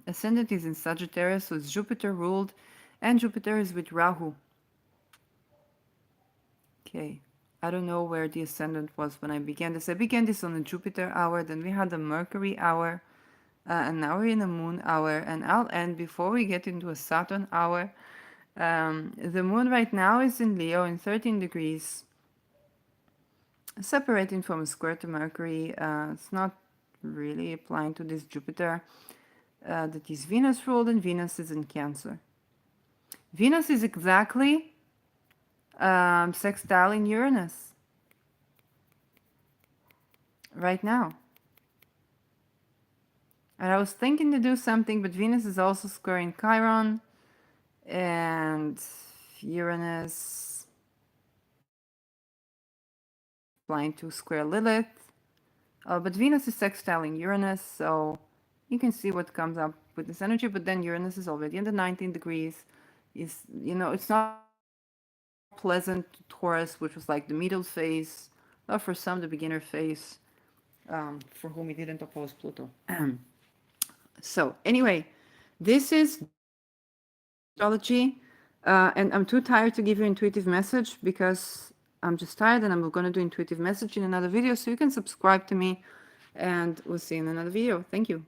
ascendant is in Sagittarius, so it's Jupiter ruled, and Jupiter is with Rahu. Okay, I don't know where the ascendant was when I began this. I began this on the Jupiter hour, then we had the Mercury hour, and now we're in a moon hour, and I'll end before we get into a Saturn hour. The moon right now is in Leo in 13 degrees, separating from a square to Mercury. It's not really applying to this Jupiter. That is Venus ruled, and Venus is in Cancer. Venus is exactly sextile in Uranus right now. And I was thinking to do something, but Venus is also squaring Chiron, and Uranus applying to square Lilith. But Venus is sextiling Uranus, so you can see what comes up with this energy. But then Uranus is already in the 19 degrees. It's not pleasant to Taurus, which was like the middle phase, or for some the beginner phase, for whom it didn't oppose Pluto. So anyway, this is astrology, and I'm too tired to give you intuitive message because I'm just tired, and I'm going to do intuitive message in another video, so you can subscribe to me, and we'll see you in another video. Thank you.